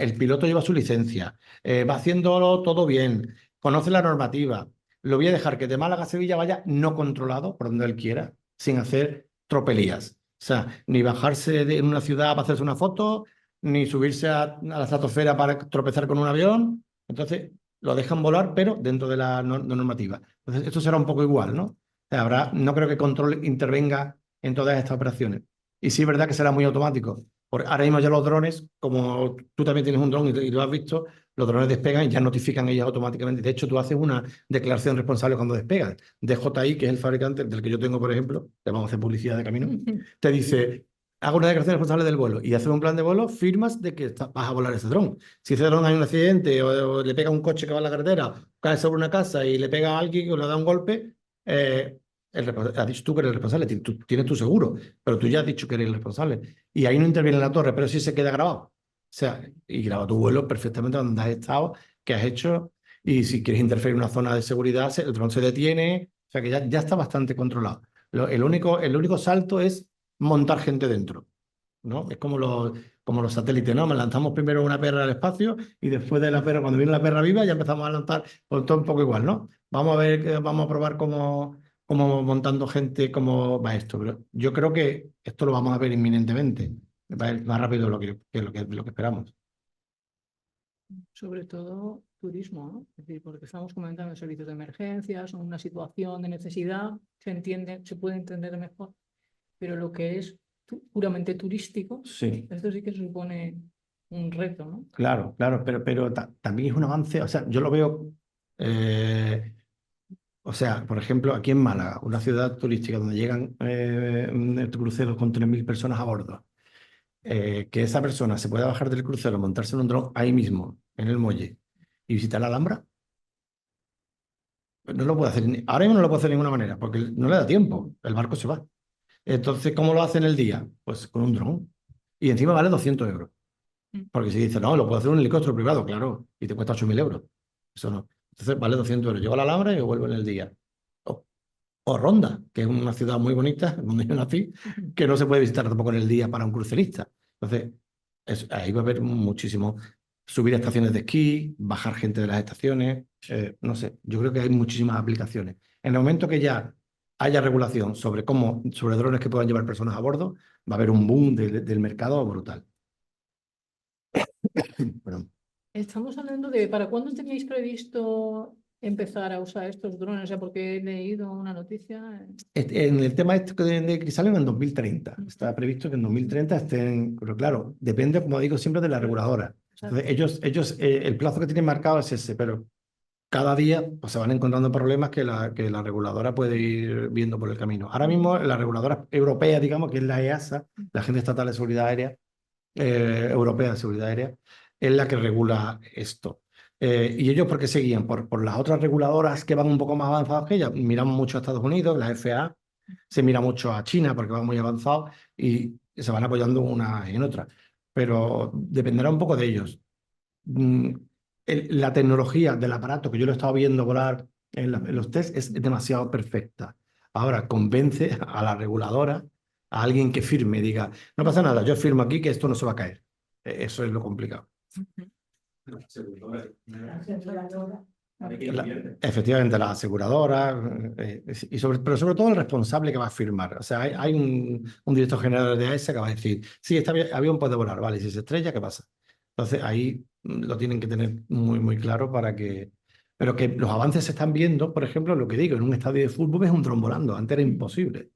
El piloto lleva su licencia, va haciéndolo todo bien, conoce la normativa. Lo voy a dejar que de Málaga a Sevilla vaya no controlado, por donde él quiera, sin hacer tropelías. O sea, ni bajarse en una ciudad para hacerse una foto, ni subirse a la estratosfera para tropezar con un avión. Entonces, lo dejan volar, pero dentro de la normativa. Entonces, esto será un poco igual, ¿no? O sea, no creo que control intervenga en todas estas operaciones. Y sí es verdad que será muy automático. Porque ahora mismo ya los drones, como tú también tienes un dron y lo has visto, los drones despegan y ya notifican ellos automáticamente. De hecho, tú haces una declaración responsable cuando despegan. DJI, que es el fabricante del que yo tengo, por ejemplo, te vamos a hacer publicidad de camino, te dice, hago una declaración responsable del vuelo y haces un plan de vuelo, firmas de que vas a volar ese dron. Si ese dron hay un accidente o le pega a un coche que va en la carretera, cae sobre una casa y le pega a alguien o le da un golpe, has dicho tú que eres el responsable, tú tienes tu seguro, pero tú ya has dicho que eres el responsable. Y ahí no interviene la torre, pero sí se queda grabado. O sea, y graba tu vuelo perfectamente donde has estado, qué has hecho, y si quieres interferir en una zona de seguridad, el dron se detiene, o sea que ya está bastante controlado. El único salto es montar gente dentro, ¿no? Es como los satélites, ¿no? Lanzamos primero una perra al espacio y después de la perra, cuando viene la perra viva, ya empezamos a lanzar, pues todo un poco igual, ¿no? Vamos a ver, vamos a probar cómo montando gente, cómo va esto. Pero yo creo que esto lo vamos a ver inminentemente. Va a ir más rápido de lo que esperamos. Sobre todo turismo, ¿no? Es decir, porque estamos comentando servicios de emergencias, una situación de necesidad, se puede entender mejor, pero lo que es puramente turístico, Sí. esto sí que supone un reto, ¿no? Claro, pero también es un avance, o sea, yo lo veo, o sea, por ejemplo, aquí en Málaga, una ciudad turística donde llegan cruceros con 3.000 personas a bordo, que esa persona se pueda bajar del crucero, montarse en un dron ahí mismo, en el muelle, y visitar la Alhambra, pues no lo puede hacer, ahora mismo no lo puede hacer de ninguna manera, porque no le da tiempo, el barco se va. Entonces, ¿cómo lo hace en el día? Pues con un dron. Y encima vale 200 euros. Porque si dice, no, lo puedo hacer un helicóptero privado, claro, y te cuesta 8.000 euros. Eso no. Entonces vale 200 euros. Llego a la Alhambra y me vuelvo en el día. O Ronda, que es una ciudad muy bonita, donde yo nací, que no se puede visitar tampoco en el día para un crucerista. Entonces, ahí va a haber muchísimo. Subir a estaciones de esquí, bajar gente de las estaciones, no sé, yo creo que hay muchísimas aplicaciones. En el momento que ya haya regulación sobre drones que puedan llevar personas a bordo, va a haber un boom del mercado brutal. Perdón. Estamos hablando de ¿para cuándo teníais previsto empezar a usar estos drones? O sea, porque he leído una noticia. En el tema este de Crisalium en 2030. Está previsto que en 2030 estén, pero claro, depende, como digo, siempre de la reguladora. Entonces, ellos el plazo que tienen marcado es ese, pero cada día pues, se van encontrando problemas que la reguladora puede ir viendo por el camino. Ahora mismo la reguladora europea, digamos, que es la EASA, la Agencia Estatal de Seguridad Aérea, Europea de Seguridad Aérea, es la que regula esto. ¿Y ellos por qué se guían? Por las otras reguladoras que van un poco más avanzadas que ellas. Miramos mucho a Estados Unidos, la FAA, se mira mucho a China porque van muy avanzados y se van apoyando una en otra. Pero dependerá un poco de ellos. La tecnología del aparato que yo lo he estado viendo volar en los test es demasiado perfecta. Ahora convence a la reguladora, a alguien que firme y diga, no pasa nada, yo firmo aquí que esto no se va a caer. Eso es lo complicado. La aseguradora. Efectivamente, la aseguradora, pero sobre todo el responsable que va a firmar. O sea, hay un director general de AESA que va a decir, sí, este avión puede volar, vale, y si se estrella, ¿qué pasa? Entonces ahí lo tienen que tener muy, muy claro para que... Pero que los avances se están viendo, por ejemplo, lo que digo, en un estadio de fútbol ves un dron volando, antes era imposible.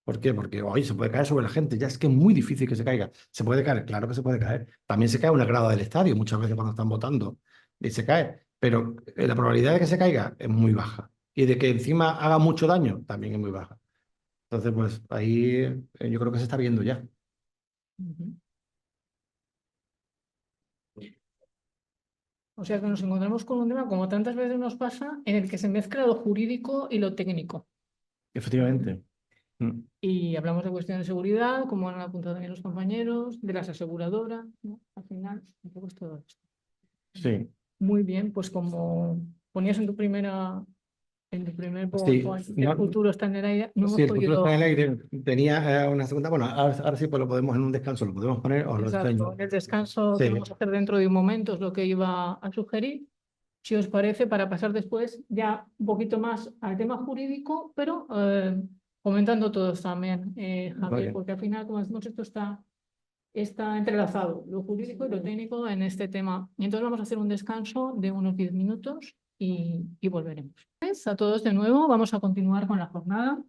¿Por qué? Porque hoy se puede caer sobre la gente, ya es que es muy difícil que se caiga. ¿Se puede caer? Claro que se puede caer. También se cae una grada del estadio, muchas veces cuando están votando, y se cae. Pero la probabilidad de que se caiga es muy baja. Y de que encima haga mucho daño, también es muy baja. Entonces, pues ahí yo creo que se está viendo ya. Ujú. O sea que nos encontramos con un tema, como tantas veces nos pasa, en el que se mezcla lo jurídico y lo técnico. Efectivamente. Mm. Y hablamos de cuestiones de seguridad, como han apuntado también los compañeros, de las aseguradoras, ¿no? Al final, un poco es todo esto. Sí, Muy bien, pues como ponías en tu primer sí. PowerPoint, el No, futuro está en el aire, no hemos sí, el futuro está en podido, el aire. Tenía una segunda. Bueno, ahora sí pues lo podemos en un descanso, lo podemos poner o lo exacto, enseño. en el descanso Sí, que vamos a hacer dentro de un momento es lo que iba a sugerir, si os parece, para pasar después ya un poquito más al tema jurídico, pero comentando todos también, muy Javier, bien. porque al final, como decimos, esto está entrelazado, lo jurídico y lo técnico en este tema. Y entonces vamos a hacer un descanso de unos 10 minutos y volveremos. Pues, a todos de nuevo, vamos a continuar con la jornada.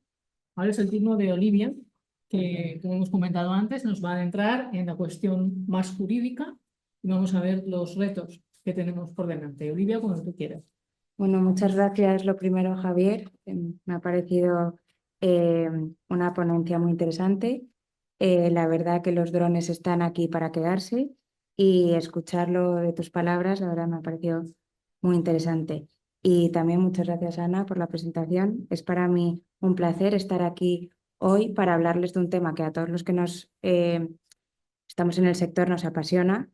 Ahora es el turno de Olivia, que como hemos comentado antes, nos va a adentrar en la cuestión más jurídica y vamos a ver los retos que tenemos por delante. Olivia, cuando tú quieras. Bueno, muchas gracias lo primero, Javier. Me ha parecido una ponencia muy interesante. La verdad que los drones están aquí para quedarse y escucharlo de tus palabras, la verdad me ha parecido muy interesante. Y también muchas gracias, Ana, por la presentación. Es para mí un placer estar aquí hoy para hablarles de un tema que a todos los que estamos en el sector nos apasiona.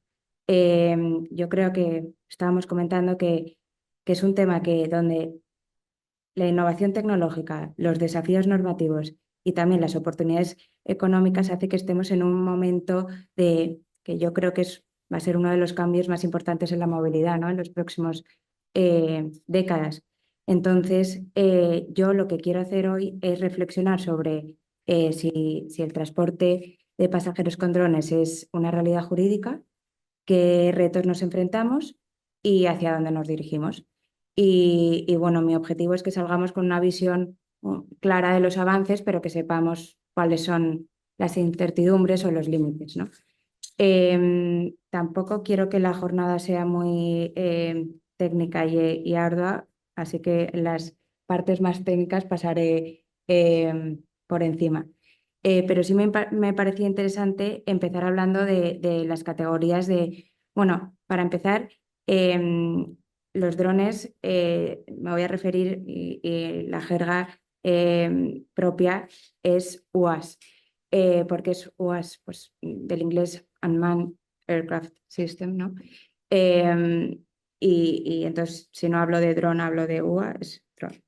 Yo creo que estábamos comentando que es un tema donde la innovación tecnológica, los desafíos normativos y también las oportunidades económicas hace que estemos en un momento que yo creo que va a ser uno de los cambios más importantes en la movilidad, ¿no? En los próximos décadas. Entonces, yo lo que quiero hacer hoy es reflexionar sobre si el transporte de pasajeros con drones es una realidad jurídica, qué retos nos enfrentamos y hacia dónde nos dirigimos. Y bueno, mi objetivo es que salgamos con una visión clara de los avances, pero que sepamos cuáles son las incertidumbres o los límites, ¿no? Tampoco quiero que la jornada sea muy técnica y ardua, así que las partes más técnicas pasaré por encima. Pero sí me parecía interesante empezar hablando de las categorías bueno, para empezar, los drones, me voy a referir, y la jerga propia es UAS. ¿Por qué es UAS? Pues del inglés Unmanned Aircraft System, ¿no? Y entonces, si no hablo de dron, hablo de UAS, drone.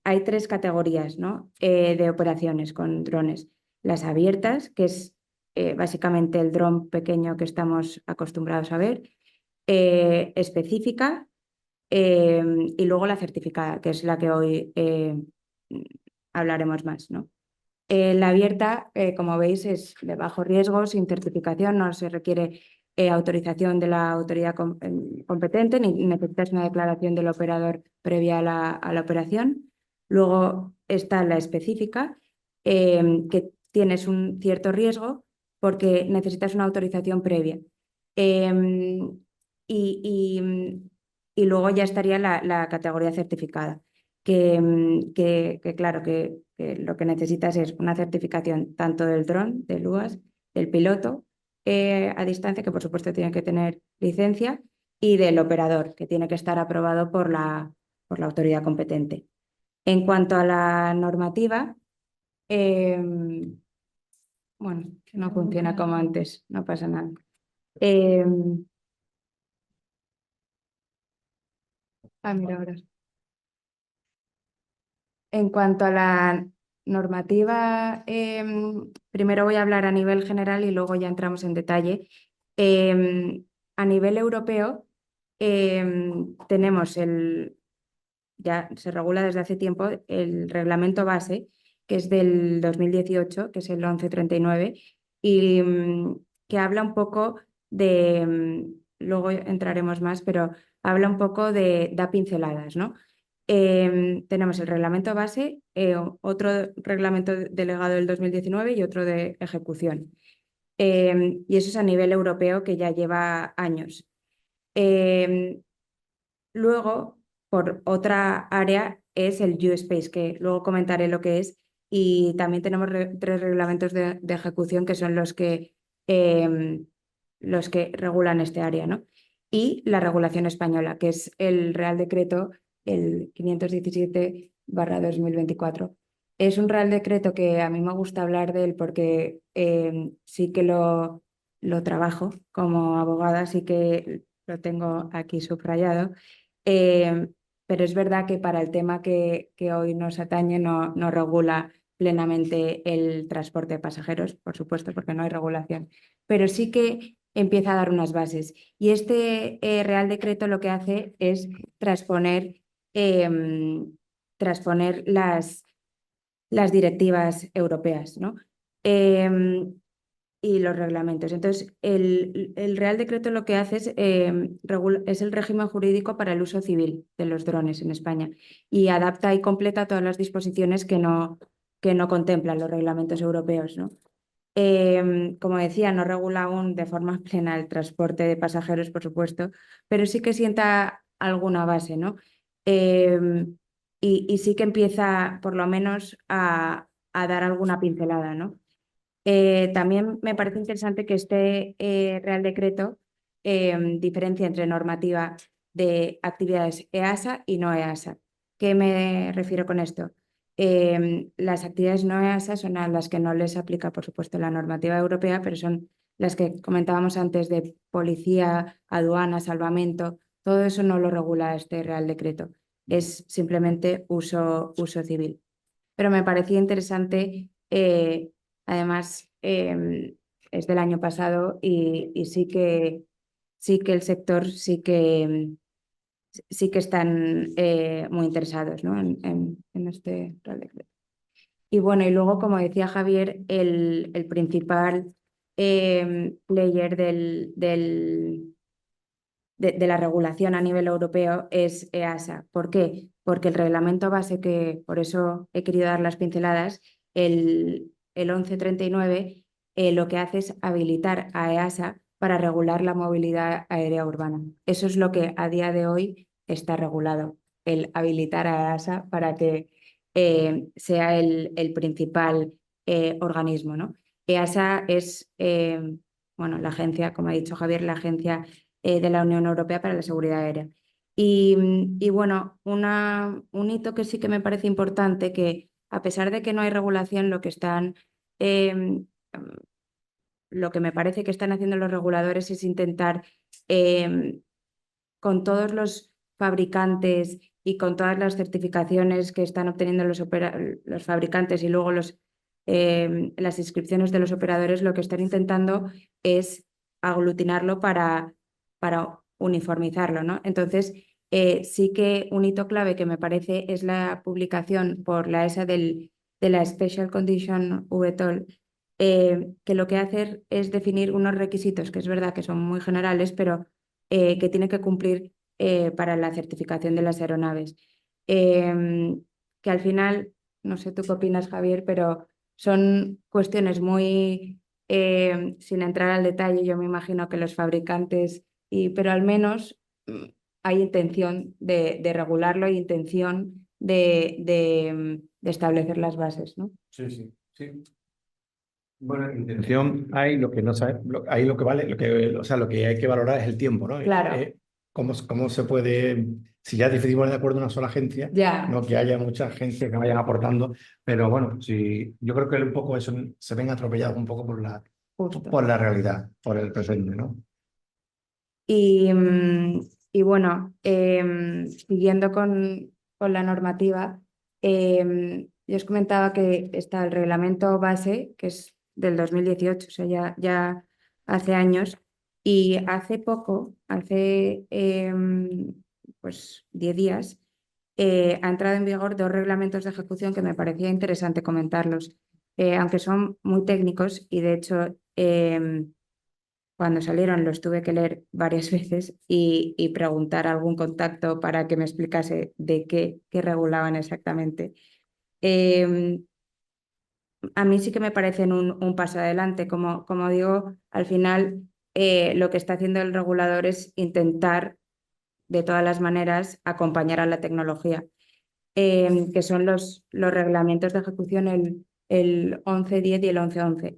Hay tres categorías, ¿no? De operaciones con drones. Las abiertas, que es básicamente el dron pequeño que estamos acostumbrados a ver, específica, y luego la certificada, que es la que hoy hablaremos más, ¿no? La abierta, como veis, es de bajo riesgo, sin certificación, no se requiere autorización de la autoridad competente ni necesitas una declaración del operador previa a la operación. Luego está la específica, que tienes un cierto riesgo porque necesitas una autorización previa. Y luego ya estaría la categoría certificada, que claro, que lo que necesitas es una certificación tanto del dron, del UAS, del piloto a distancia, que por supuesto tiene que tener licencia, y del operador, que tiene que estar aprobado por la autoridad competente. En cuanto a la normativa, bueno, no funciona como antes, no pasa nada. Mira ahora. En cuanto a la normativa, primero voy a hablar a nivel general y luego ya entramos en detalle. A nivel europeo, tenemos ya se regula desde hace tiempo el reglamento base, que es del 2018, que es el 1139, y que habla un poco luego entraremos más, pero habla un poco da pinceladas, ¿no? Tenemos el reglamento base, otro reglamento delegado del 2019 y otro de ejecución. Y eso es a nivel europeo, que ya lleva años. Luego, por otra área, es el U-Space, que luego comentaré lo que es, y también tenemos 3 reglamentos de ejecución que son los que regulan este área, ¿no? Y la regulación española, que es el Real Decreto, el 517/2024. Es un Real Decreto que a mí me gusta hablar de él porque sí que lo trabajo como abogada, sí que lo tengo aquí subrayado. Pero es verdad que para el tema que hoy nos atañe no regula plenamente el transporte de pasajeros, por supuesto, porque no hay regulación, pero sí que empieza a dar unas bases. Y este Real Decreto lo que hace es transponer las directivas europeas, ¿no? Y los reglamentos. Entonces, el Real Decreto lo que hace es el régimen jurídico para el uso civil de los drones en España y adapta y completa todas las disposiciones que no contemplan los reglamentos europeos, ¿no? Como decía, no regula aún de forma plena el transporte de pasajeros, por supuesto, pero sí que sienta alguna base, ¿no? Y sí que empieza, por lo menos, a dar alguna pincelada, ¿no? También me parece interesante que este Real Decreto diferencia entre normativa de actividades EASA y no EASA. ¿Qué me refiero con esto? Las actividades no EASA son a las que no les aplica, por supuesto, la normativa europea, pero son las que comentábamos antes de policía, aduana, salvamento. Todo eso no lo regula este Real Decreto. Es simplemente uso civil. Pero me parecía interesante. Además, es del año pasado y sí que el sector sí que están muy interesados, ¿no? en este Real Decreto. Y bueno, y luego, como decía Javier, el principal player de la regulación a nivel europeo es EASA. ¿Por qué? Porque el reglamento base, que por eso he querido dar las pinceladas, el 1139, lo que hace es habilitar a EASA para regular la movilidad aérea urbana. Eso es lo que a día de hoy está regulado, el habilitar a EASA para que sea el principal organismo, ¿no? EASA es, bueno, la agencia, como ha dicho Javier, la agencia de la Unión Europea para la Seguridad Aérea. Y bueno, un hito que sí que me parece importante, que a pesar de que no hay regulación, lo que me parece que están haciendo los reguladores es intentar, con todos los fabricantes y con todas las certificaciones que están obteniendo los fabricantes y luego las inscripciones de los operadores, lo que están intentando es aglutinarlo para uniformizarlo, ¿no? Entonces, sí que un hito clave que me parece es la publicación por la ESA de la Special Condition VTOL, que lo que hace es definir unos requisitos, que es verdad que son muy generales, pero que tiene que cumplir para la certificación de las aeronaves. Que al final, no sé tú qué opinas, Javier, pero son cuestiones muy, sin entrar al detalle, yo me imagino que los fabricantes, pero al menos hay intención de regularlo, hay intención de establecer las bases, ¿no? Sí, sí, sí. Bueno, intención hay, lo que no sabe, ahí lo que vale, o sea, lo que hay que valorar es el tiempo, ¿no? Claro. ¿Cómo se puede, si ya decidimos de acuerdo en una sola agencia, Ya. no que haya mucha agencias que vayan aportando, pero bueno, sí, yo creo que un poco eso se ven atropellados un poco Justo. por la realidad, por el presente, ¿no? Y bueno, siguiendo con la normativa, yo os comentaba que está el reglamento base, que es del 2018, o sea, ya hace años, y hace poco, hace pues 10 días, ha entrado en vigor 2 reglamentos de ejecución que me parecía interesante comentarlos, aunque son muy técnicos y de hecho cuando salieron los tuve que leer varias veces y preguntar a algún contacto para que me explicase de qué regulaban exactamente. A mí sí que me parecen un paso adelante. Como digo, al final lo que está haciendo el regulador es intentar de todas las maneras acompañar a la tecnología. que son los reglamentos de ejecución, el 1110 y el 1111.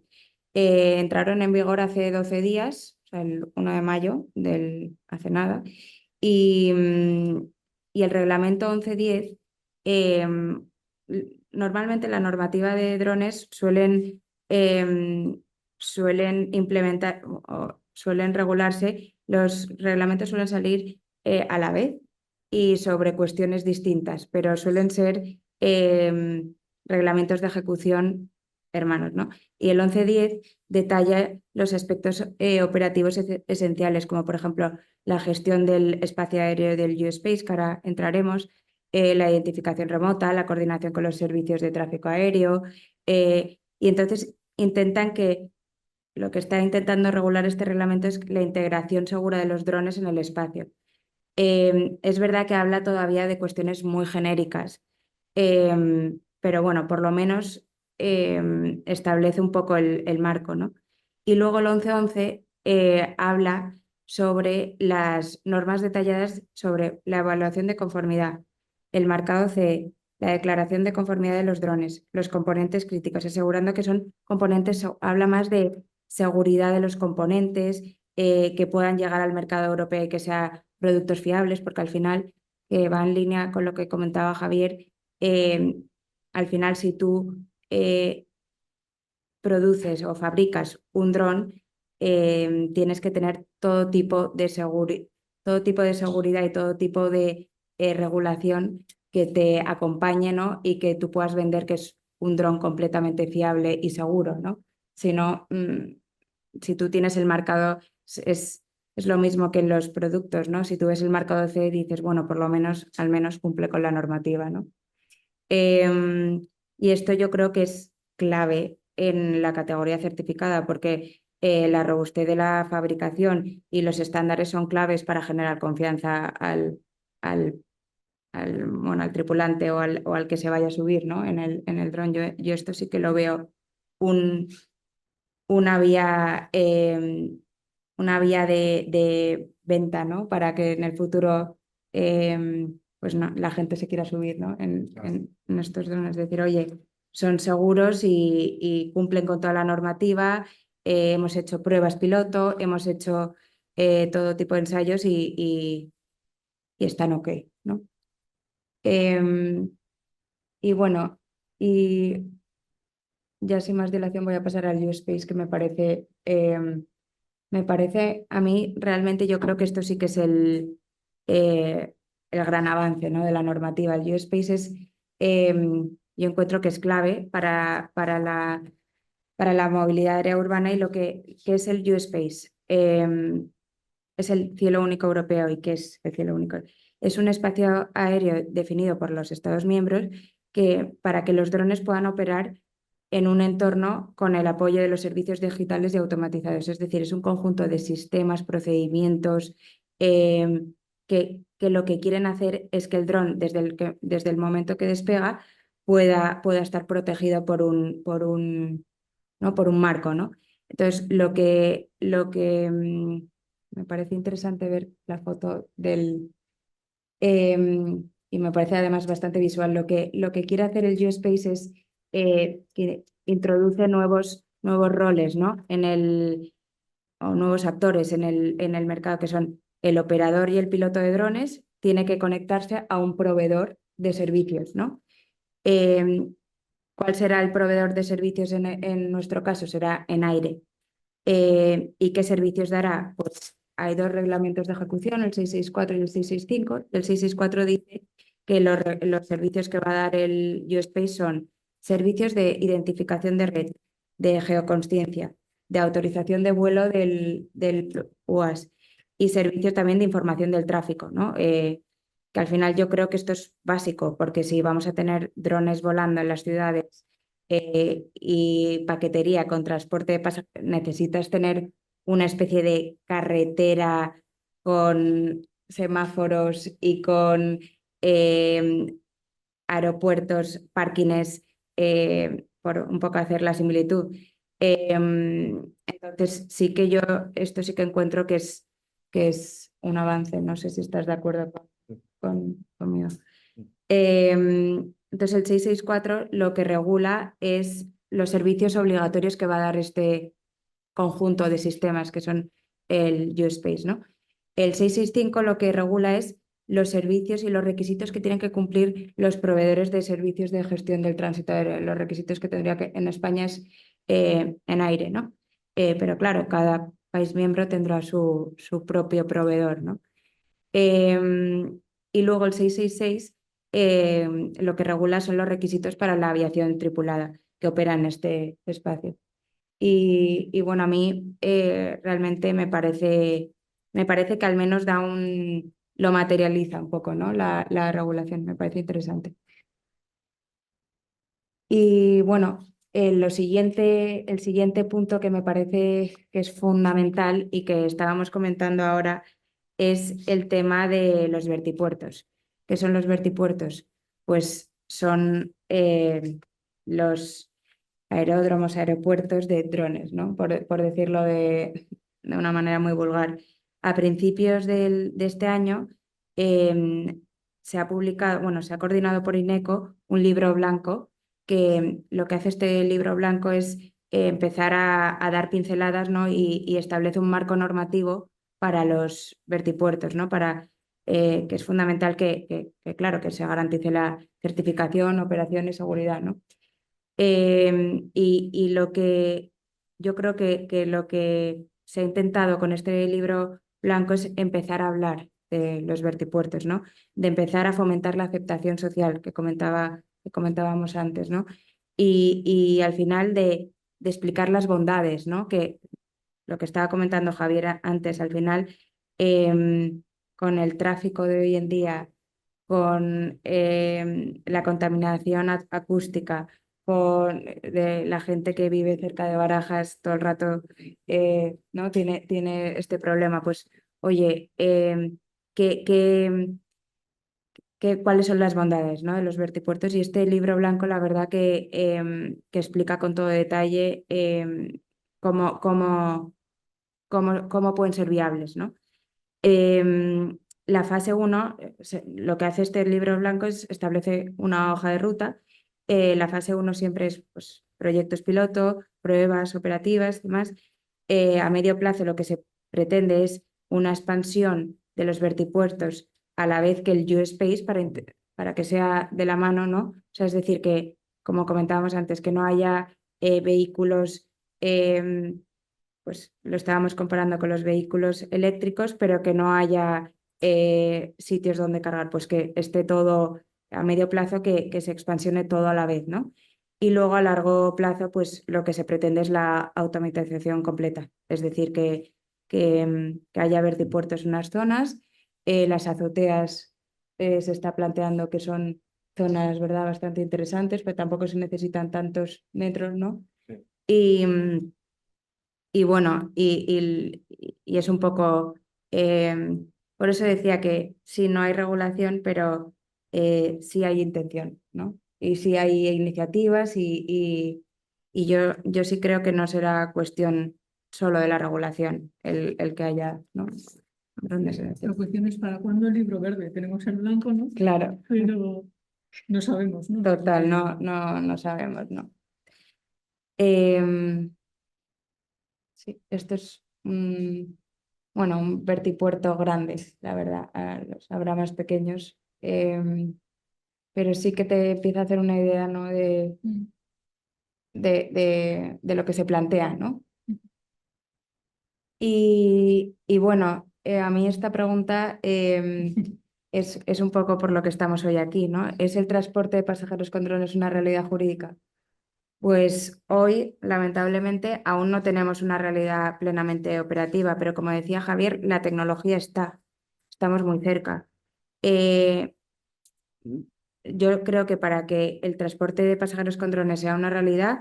Entraron en vigor hace 12 días, o sea, el 1 de mayo, hace nada, y el reglamento 1110, normalmente la normativa de drones suelen implementar o suelen regularse, los reglamentos suelen salir a la vez y sobre cuestiones distintas, pero suelen ser reglamentos de ejecución hermanos, ¿no? Y el 1110 detalla los aspectos operativos esenciales, como por ejemplo la gestión del espacio aéreo del U-Space, que ahora entraremos, la identificación remota, la coordinación con los servicios de tráfico aéreo, y entonces intentan que lo que está intentando regular este reglamento es la integración segura de los drones en el espacio. Es verdad que habla todavía de cuestiones muy genéricas, pero bueno, por lo menos establece un poco el marco, ¿no? Y luego el 1111 habla sobre las normas detalladas sobre la evaluación de conformidad, el marcado CE, la declaración de conformidad de los drones, los componentes críticos, asegurando que son componentes, habla más de seguridad de los componentes, que puedan llegar al mercado europeo y que sean productos fiables, porque al final va en línea con lo que comentaba Javier. Al final, si tú produces o fabricas un dron, tienes que tener todo tipo de seguridad y todo tipo de regulación que te acompañe, ¿no? Y que tú puedas vender que es un dron completamente fiable y seguro, ¿no? Si no, si tú tienes el marcado, es lo mismo que en los productos, ¿no? Si tú ves el marcado CE, dices, bueno, por lo menos, al menos cumple con la normativa, ¿no? Y esto yo creo que es clave en la categoría certificada, porque la robustez de la fabricación y los estándares son claves para generar confianza al tripulante o al que se vaya a subir, ¿no? en el dron. Yo esto sí que lo veo una vía de venta, ¿no? Para que en el futuro pues no, la gente se quiera subir, ¿no? en estos drones. Es decir, oye, son seguros y cumplen con toda la normativa. Hemos hecho pruebas piloto, hemos hecho todo tipo de ensayos y están ok, ¿no? Y bueno, y ya sin más dilación voy a pasar al U-Space, que me parece a mí realmente, yo creo que esto sí que es el gran avance, ¿no? De la normativa. El U-Space yo encuentro que es clave para la movilidad aérea urbana. Y lo que es el U-Space. Es el cielo único europeo. ¿Y qué es el cielo único? Es un espacio aéreo definido por los Estados miembros para que los drones puedan operar en un entorno con el apoyo de los servicios digitales y automatizados. Es decir, es un conjunto de sistemas, procedimientos, que lo que quieren hacer es que el dron, desde el momento que despega, pueda estar protegido por un marco, ¿no? Entonces, lo que me parece interesante ver la foto y me parece además bastante visual. Lo que quiere hacer el U-Space es que introduce nuevos roles, ¿no? O nuevos actores en el mercado, que son el operador y el piloto de drones. Tiene que conectarse a un proveedor de servicios, ¿no? ¿Cuál será el proveedor de servicios en nuestro caso? Será en aire. ¿Y qué servicios dará? Pues hay dos reglamentos de ejecución, el 664 y el 665. El 664 dice que los servicios que va a dar el U-Space son servicios de identificación de red, de geoconsciencia, de autorización de vuelo del UAS y servicios también de información del tráfico, ¿no? Que al final yo creo que esto es básico, porque si vamos a tener drones volando en las ciudades y paquetería con transporte de pasajeros, necesitas tener una especie de carretera con semáforos y con aeropuertos, parkings, por un poco hacer la similitud. Entonces sí que esto sí que encuentro que es un avance. No sé si estás de acuerdo conmigo. Entonces, el 664 lo que regula es los servicios obligatorios que va a dar este conjunto de sistemas que son el U-Space, ¿no? El 665 lo que regula es los servicios y los requisitos que tienen que cumplir los proveedores de servicios de gestión del tránsito aéreo. Los requisitos que tendría que en España es en aire, ¿no? Pero claro, cada país miembro tendrá su propio proveedor, ¿no? Y luego el 666 lo que regula son los requisitos para la aviación tripulada que opera en este espacio. Y bueno, a mí realmente me parece que al menos lo materializa un poco, ¿no? La regulación, me parece interesante. Y bueno, el siguiente punto que me parece que es fundamental y que estábamos comentando ahora es el tema de los vertipuertos. ¿Qué son los vertipuertos? Pues son los aeródromos, aeropuertos de drones, ¿no? Por decirlo de una manera muy vulgar. A principios de este año se ha publicado, bueno, se ha coordinado por INECO un libro blanco que lo que hace este libro blanco es empezar a dar pinceladas, ¿no? y establece un marco normativo para los vertipuertos, ¿no? Que es fundamental claro, que se garantice la certificación, operación y seguridad, ¿no? Y lo que yo creo que lo que se ha intentado con este libro blanco es empezar a hablar de los vertipuertos, ¿no? De empezar a fomentar la aceptación social que comentábamos antes, ¿no? Y al final de explicar las bondades, ¿no? Que lo que estaba comentando Javier antes, al final con el tráfico de hoy en día, con la contaminación acústica, con de la gente que vive cerca de Barajas todo el rato, ¿no? Tiene este problema, pues oye, ¿cuáles son las bondades, ¿no? de los vertipuertos? Y este libro blanco, la verdad que explica con todo detalle cómo pueden ser viables, ¿no? La fase 1, lo que hace este libro blanco es establece una hoja de ruta. La fase 1 siempre es pues, proyectos piloto, pruebas operativas, demás. A medio plazo lo que se pretende es una expansión de los vertipuertos a la vez que el U-Space para que sea de la mano, ¿no? O sea, es decir, que, como comentábamos antes, que no haya vehículos pues lo estábamos comparando con los vehículos eléctricos, pero que no haya sitios donde cargar, pues que esté todo a medio plazo, que se expansione todo a la vez, ¿no? Y luego a largo plazo, pues lo que se pretende es la automatización completa, es decir, que haya vertipuertos en unas zonas, las azoteas se está planteando que son zonas, ¿verdad?, bastante interesantes, pero tampoco se necesitan tantos metros, ¿no? Sí. Y bueno, y es un poco, por eso decía que sí, no hay regulación, pero sí hay intención, ¿no? Y sí hay iniciativas y yo sí creo que no será cuestión solo de la regulación el que haya, ¿no? La cuestión es para cuándo el libro verde. Tenemos el blanco, ¿no? Claro, Pero no sabemos, ¿no? total, no sabemos, ¿no? Sí, esto es bueno, un vertipuerto grande, la verdad. Habrá más pequeños, pero sí que te empieza a hacer una idea, ¿no? de lo que se plantea, ¿no? Y bueno, a mí esta pregunta es un poco por lo que estamos hoy aquí, ¿no? ¿Es el transporte de pasajeros con drones una realidad jurídica? Pues hoy, lamentablemente, aún no tenemos una realidad plenamente operativa, pero como decía Javier, la tecnología estamos muy cerca. Yo creo que para que el transporte de pasajeros con drones sea una realidad,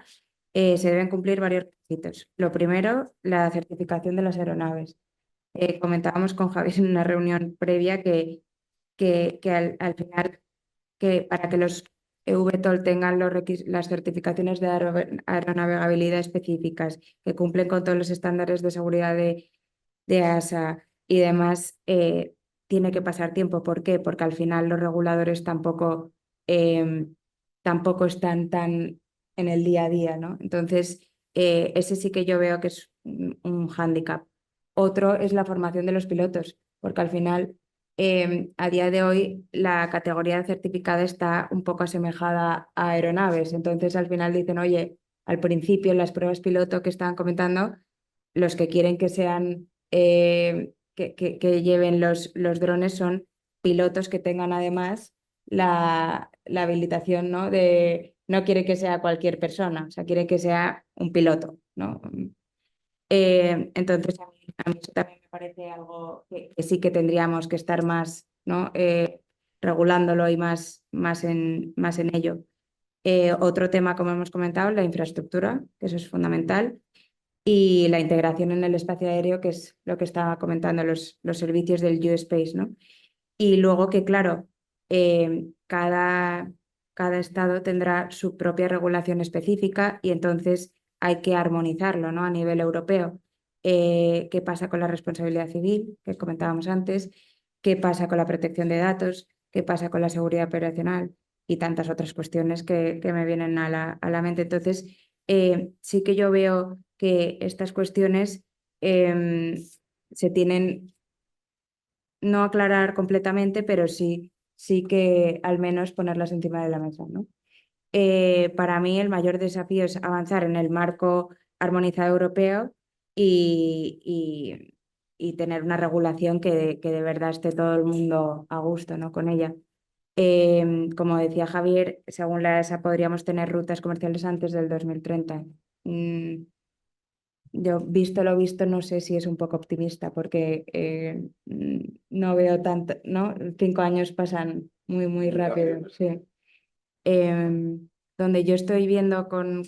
se deben cumplir varios requisitos. Lo primero, la certificación de las aeronaves. Comentábamos con Javier en una reunión previa que al final, que para que los VTOL tengan las certificaciones de aeronavegabilidad específicas, que cumplen con todos los estándares de seguridad de EASA y demás, tiene que pasar tiempo. ¿Por qué? Porque al final los reguladores tampoco tampoco están tan en el día a día, ¿no? Entonces, ese sí que yo veo que es un hándicap. Otro es la formación de los pilotos, porque al final, a día de hoy, la categoría de certificada está un poco asemejada a aeronaves. Entonces, al final dicen, oye, al principio, en las pruebas piloto que estaban comentando, los que quieren que sean, que lleven los drones son pilotos que tengan además la habilitación, ¿no? No quiere que sea cualquier persona, o sea, quiere que sea un piloto, ¿no? Entonces, a mí eso también me parece algo que sí que tendríamos que estar más, ¿no? Regulándolo y más en ello. Otro tema, como hemos comentado, la infraestructura, que eso es fundamental, y la integración en el espacio aéreo, que es lo que estaba comentando, los servicios del U-Space, ¿no? Y luego que, claro, cada estado tendrá su propia regulación específica y entonces hay que armonizarlo, ¿no? A nivel europeo. ¿Qué pasa con la responsabilidad civil, que comentábamos antes? ¿Qué pasa con la protección de datos? ¿Qué pasa con la seguridad operacional? Y tantas otras cuestiones que me vienen a la mente. Entonces, sí que yo veo que estas cuestiones se tienen no aclarar completamente, pero sí que al menos ponerlas encima de la mesa, ¿no? Para mí el mayor desafío es avanzar en el marco armonizado europeo y tener una regulación que de verdad esté todo el mundo a gusto, ¿no? Con ella. Como decía Javier, según la ESA podríamos tener rutas comerciales antes del 2030. Yo, visto lo visto, no sé si es un poco optimista porque no veo tanto, ¿no? 5 años pasan muy rápido, sí. Donde yo estoy viendo con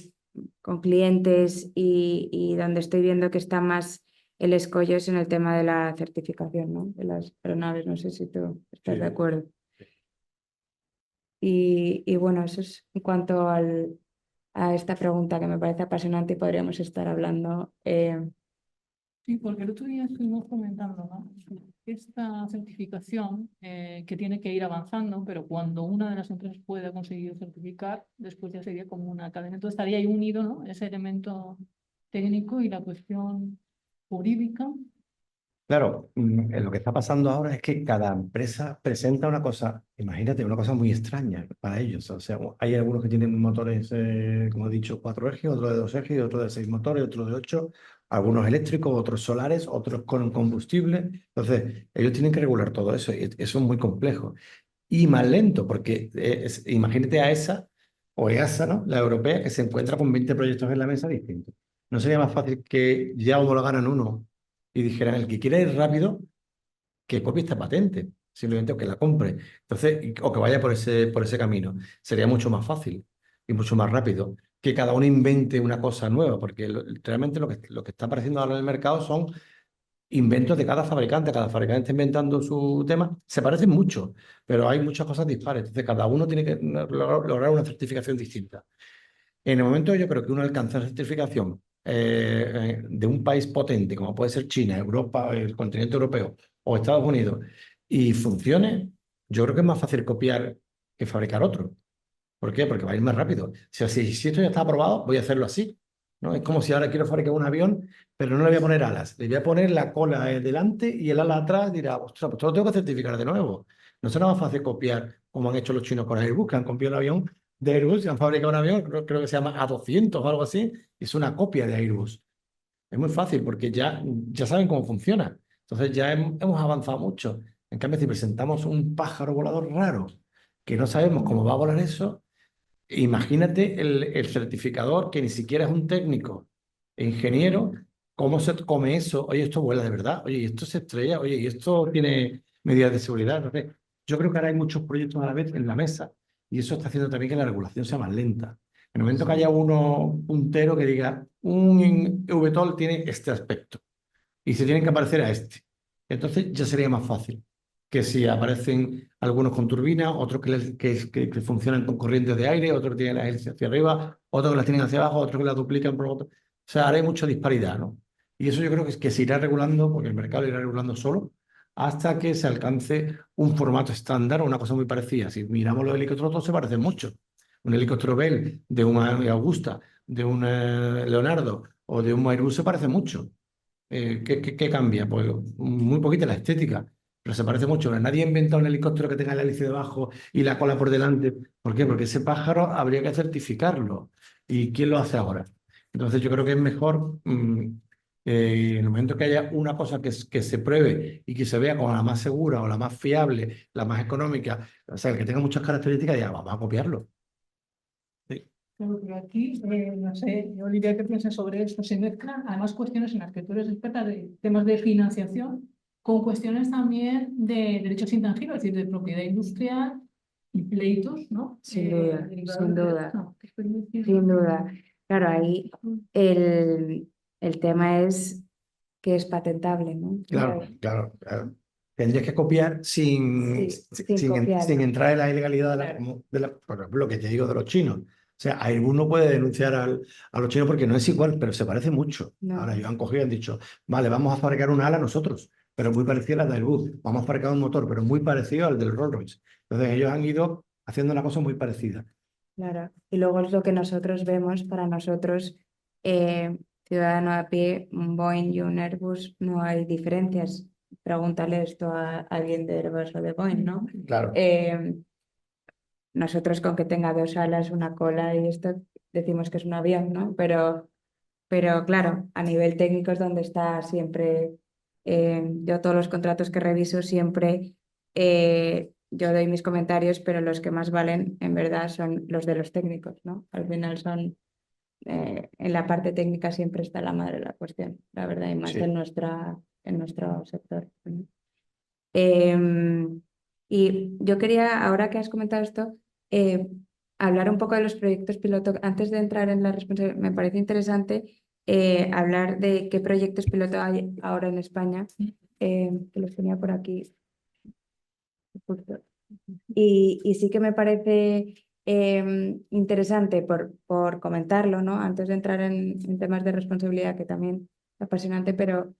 clientes y donde estoy viendo que está más el escollo es en el tema de la certificación, ¿no? De las aeronaves, no sé si tú estás Sí. de acuerdo. Y bueno, eso es en cuanto a esta pregunta que me parece apasionante y podríamos estar hablando. Sí, porque el otro día estuvimos comentando, ¿no? Esta certificación que tiene que ir avanzando, pero cuando una de las empresas pueda conseguir certificar, después ya sería como una cadena. Entonces estaría ahí unido, ¿no? Ese elemento técnico y la cuestión jurídica. Claro, lo que está pasando ahora es que cada empresa presenta una cosa, imagínate, una cosa muy extraña para ellos. O sea, hay algunos que tienen motores, como he dicho, 4 ejes, otros de 2 ejes, otros de 6 motores, otros de 8, algunos eléctricos, otros solares, otros con combustible. Entonces, ellos tienen que regular todo eso y eso es muy complejo. Y más lento, porque imagínate a ESA o EASA, ¿no? La europea, que se encuentra con 20 proyectos en la mesa distintos. ¿No sería más fácil que ya homologaran uno y dijeran, el que quiera ir rápido, que copie esta patente, simplemente o que la compre? Entonces, o que vaya por ese camino? Sería mucho más fácil y mucho más rápido que cada uno invente una cosa nueva, porque realmente lo que está apareciendo ahora en el mercado son inventos de cada fabricante está inventando su tema, se parecen mucho, pero hay muchas cosas dispares, entonces cada uno tiene que lograr una certificación distinta. En el momento yo creo que uno alcanza la certificación de un país potente, como puede ser China, Europa, el continente europeo o Estados Unidos, y funcione, yo creo que es más fácil copiar que fabricar otro. ¿Por qué? Porque va a ir más rápido. O sea, si esto ya está aprobado, voy a hacerlo así, ¿no? Es como si ahora quiero fabricar un avión, pero no le voy a poner alas. Le voy a poner la cola delante y el ala atrás. Dirá, ostras, pues todo lo tengo que certificar de nuevo. No será más fácil copiar como han hecho los chinos con Airbus, que han copiado el avión de Airbus y han fabricado un avión, creo que se llama A200 o algo así, y es una copia de Airbus. Es muy fácil porque ya saben cómo funciona. Entonces ya hemos avanzado mucho. En cambio, si presentamos un pájaro volador raro que no sabemos cómo va a volar eso, imagínate el certificador que ni siquiera es un técnico ingeniero, cómo se come eso. Oye, esto vuela de verdad. Oye, y esto se estrella. Oye, y esto tiene medidas de seguridad. Entonces, yo creo que ahora hay muchos proyectos a la vez en la mesa y eso está haciendo también que la regulación sea más lenta. En el momento que haya uno puntero que diga, un VTOL tiene este aspecto y se tienen que parecer a este, entonces ya sería más fácil que si aparecen algunos con turbina, otros que funcionan con corrientes de aire, otros que tienen las hélices hacia arriba, otros que las tienen hacia abajo, otros que las duplican por otro. O sea, ahora hay mucha disparidad, ¿no? Y eso yo creo que se irá regulando, porque el mercado irá regulando solo, hasta que se alcance un formato estándar o una cosa muy parecida. Si miramos los helicópteros, todos se parecen mucho. Un helicóptero Bell, de una Augusta, de un Leonardo o de un Airbus se parece mucho. ¿Qué cambia? Pues muy poquito la estética, pero se parece mucho. Nadie ha inventado un helicóptero que tenga la hélice debajo y la cola por delante. ¿Por qué? Porque ese pájaro habría que certificarlo. ¿Y quién lo hace ahora? Entonces yo creo que es mejor, en el momento que haya una cosa que se pruebe y que se vea como la más segura o la más fiable, la más económica, o sea, que tenga muchas características, ya vamos a copiarlo. Sí. Pero aquí, no sé, Olivia, ¿qué piensas sobre esto? Se mezclan además cuestiones en las que tú eres experta de temas de financiación con cuestiones también de derechos intangibles, es decir, de propiedad industrial y pleitos, ¿no? Sin duda, derivados sin de duda. esto. ¿Qué estoy diciendo? Sin duda. Claro, ahí el tema es que es patentable, ¿no? Claro, claro. Tendrías que copiar sin, Sí, sin copiar. sin entrar en la ilegalidad Claro. por ejemplo, lo que te digo de los chinos. O sea, Airbus no puede denunciar a los chinos porque no es igual, pero se parece mucho. No. Ahora ellos han cogido y han dicho, vale, vamos a fabricar un ala nosotros, pero muy parecida a la de Airbus. Vamos a fabricar un motor, pero muy parecido al del Rolls-Royce. Entonces ellos han ido haciendo una cosa muy parecida. Claro. Y luego es lo que nosotros vemos, para nosotros, ciudadano a pie, un Boeing y un Airbus, no hay diferencias. Pregúntale esto a alguien de Airbus o de Boeing, ¿no? Claro. Nosotros con que tenga dos alas, una cola y esto, decimos que es un avión, ¿no? Pero claro, a nivel técnico es donde está siempre, yo todos los contratos que reviso siempre, yo doy mis comentarios, pero los que más valen en verdad son los de los técnicos, ¿no? Al final son, en la parte técnica siempre está la madre de la cuestión, la verdad, y más Sí. en nuestro sector. ¿No? Y yo quería, ahora que has comentado esto, eh, hablar un poco de los proyectos piloto. Antes de entrar en la responsabilidad, me parece interesante hablar de qué proyectos piloto hay ahora en España, que los tenía por aquí. Justo. Y sí que me parece interesante por comentarlo, ¿no? Antes de entrar en temas de responsabilidad, que también es apasionante, pero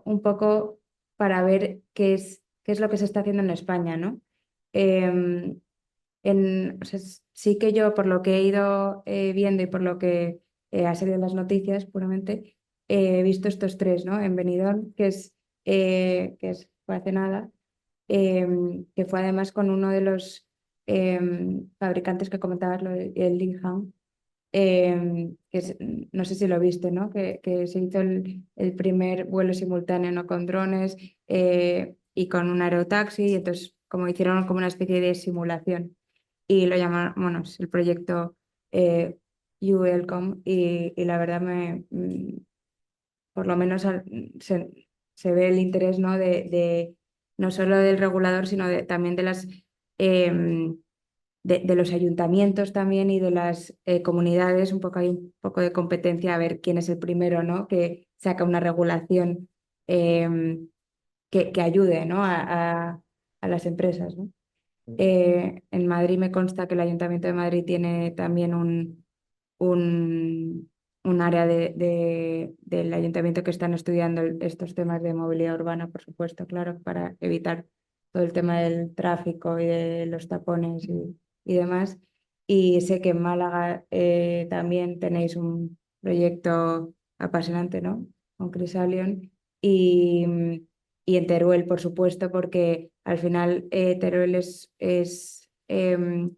un poco para ver qué es lo que se está haciendo en España, ¿no? O sea, sí que yo, por lo que he ido viendo y por lo que ha salido en las noticias, puramente, he visto estos tres, ¿no? En Benidorm, fue hace nada, que fue además con uno de los fabricantes que comentabas, el Lingham, no sé si lo viste, ¿no? Que se hizo el primer vuelo simultáneo, ¿no? Con drones y con un aerotaxi, y entonces como hicieron como una especie de simulación y lo llamaron, bueno, es el proyecto You Welcome, y la verdad por lo menos se ve el interés, ¿no? de no solo del regulador, sino también de las de los ayuntamientos también y de las comunidades. Hay un poco de competencia a ver quién es el primero, ¿no? Que saca una regulación que ayude, ¿no? a las empresas, ¿no? En Madrid me consta que el Ayuntamiento de Madrid tiene también un área del ayuntamiento que están estudiando estos temas de movilidad urbana, por supuesto, claro, para evitar todo el tema del tráfico y de los tapones y demás. Y sé que en Málaga también tenéis un proyecto apasionante, ¿no? Con Crisalion. Y en Teruel, por supuesto, porque al final Teruel es donde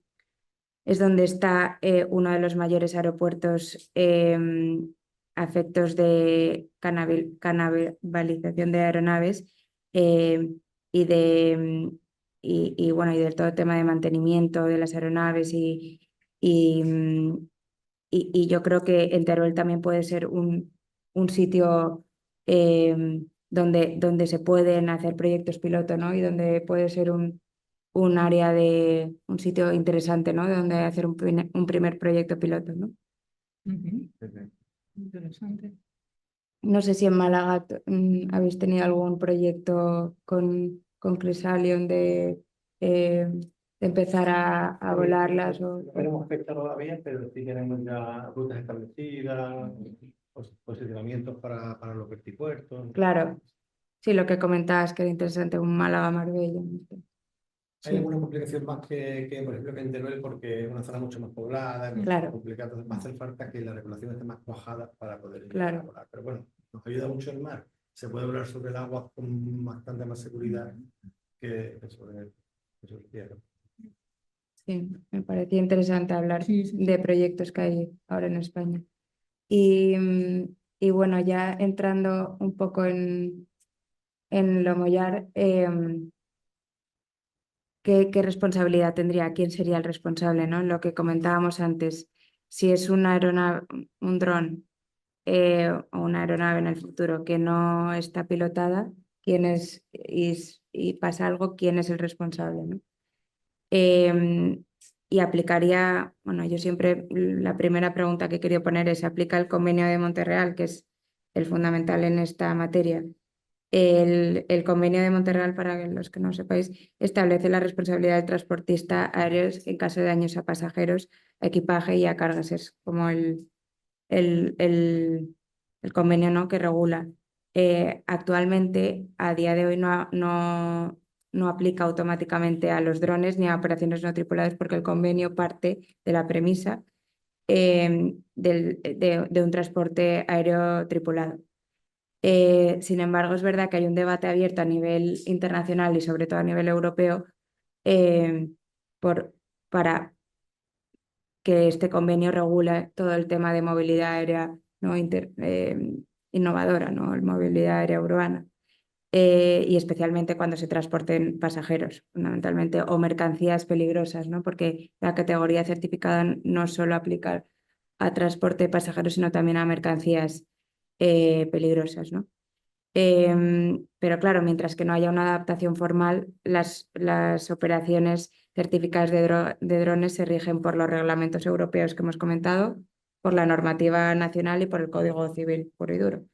está uno de los mayores aeropuertos a efectos de canibalización de aeronaves y bueno, y del todo el tema de mantenimiento de las aeronaves y, mm, y yo creo que en Teruel también puede ser un sitio donde se pueden hacer proyectos piloto, ¿no? Y donde puede ser un área un sitio interesante, ¿no? De donde hacer un primer proyecto piloto, ¿no? Ujú. Interesante. No sé si en Málaga habéis tenido algún proyecto con Crisalion de empezar a volarlas. No tenemos fecha todavía, pero sí tenemos ya rutas establecidas, posicionamientos para los vertipuertos. Claro, Sí, lo que comentabas que era interesante, un Málaga-Marbella. Hay alguna complicación más que, por ejemplo, que en Teruel, porque es una zona mucho más poblada, es mucho Claro. más complicada, entonces va a hacer falta que la regulación esté más cuajada para poder Claro. elaborar. Pero bueno, nos ayuda mucho el mar. Se puede volar sobre el agua con bastante más seguridad que sobre el tierra. Sí, me parecía interesante hablar Sí, sí, sí. de proyectos que hay ahora en España. Y bueno, ya entrando un poco en lo mollar, ¿qué responsabilidad tendría? ¿Quién sería el responsable, ¿no? Lo que comentábamos antes, si es una aeronave, un dron o una aeronave en el futuro que no está pilotada, ¿quién es, y pasa algo, quién es el responsable, ¿no? Y aplicaría, bueno, yo siempre la primera pregunta que quería poner es, ¿se aplica el convenio de Montreal, que es el fundamental en esta materia? El convenio de Montreal, para los que no sepáis, establece la responsabilidad del transportista aéreo en caso de daños a pasajeros, a equipaje y a cargas. Es como el, el, el convenio, ¿no?, que regula. Actualmente, a día de hoy, no aplica automáticamente a los drones ni a operaciones no tripuladas porque el convenio parte de la premisa de un transporte aéreo tripulado. Sin embargo, es verdad que hay un debate abierto a nivel internacional y sobre todo a nivel europeo eh, para que este convenio regule todo el tema de movilidad aérea, ¿no?, innovadora, ¿no?, movilidad aérea urbana. Y especialmente cuando se transporten pasajeros, fundamentalmente, o mercancías peligrosas, ¿no? Porque la categoría certificada no solo aplica a transporte de pasajeros, sino también a mercancías peligrosas, ¿no? Pero claro, mientras que no haya una adaptación formal, las operaciones certificadas de drones se rigen por los reglamentos europeos que hemos comentado, por la normativa nacional y por el Código Civil puro y duro.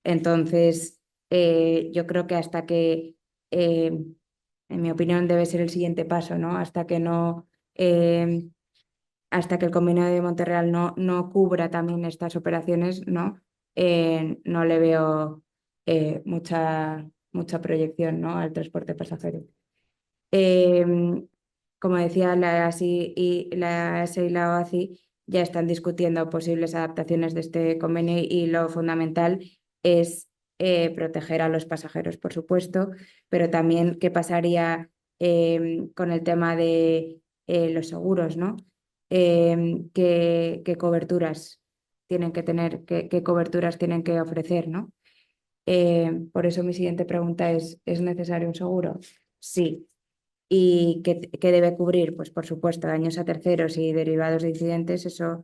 Entonces, yo creo que en mi opinión, debe ser el siguiente paso, ¿no? Hasta que el convenio de Montreal no cubra también estas operaciones, ¿no? No le veo mucha proyección, ¿no?, al transporte pasajero. Como decía, la EASI y la OACI ya están discutiendo posibles adaptaciones de este convenio y lo fundamental es proteger a los pasajeros, por supuesto, pero también qué pasaría con el tema de los seguros, ¿no? ¿Qué coberturas tienen que tener, qué coberturas tienen que ofrecer, ¿no? Por eso mi siguiente pregunta ¿es necesario un seguro? Sí. ¿Y qué debe cubrir? Pues por supuesto, daños a terceros y derivados de incidentes, eso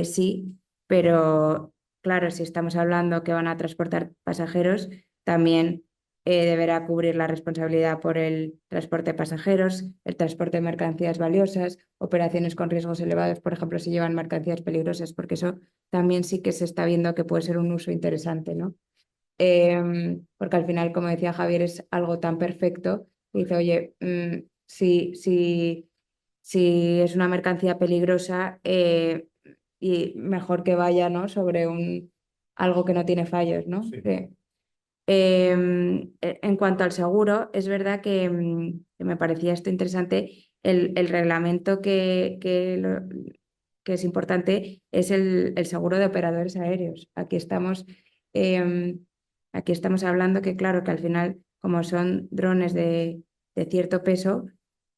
sí, pero claro, si estamos hablando que van a transportar pasajeros, también deberá cubrir la responsabilidad por el transporte de pasajeros, el transporte de mercancías valiosas, operaciones con riesgos elevados, por ejemplo, si llevan mercancías peligrosas, porque eso también sí que se está viendo que puede ser un uso interesante, ¿no? Porque al final, como decía Javier, es algo tan perfecto que dice, oye, si es una mercancía peligrosa, y mejor que vaya, ¿no?, sobre algo que no tiene fallos, ¿no? Sí. Sí. En cuanto al seguro, es verdad que me parecía esto interesante. El reglamento que es importante es el seguro de operadores aéreos. Aquí estamos hablando que, claro, que al final, como son drones de cierto peso,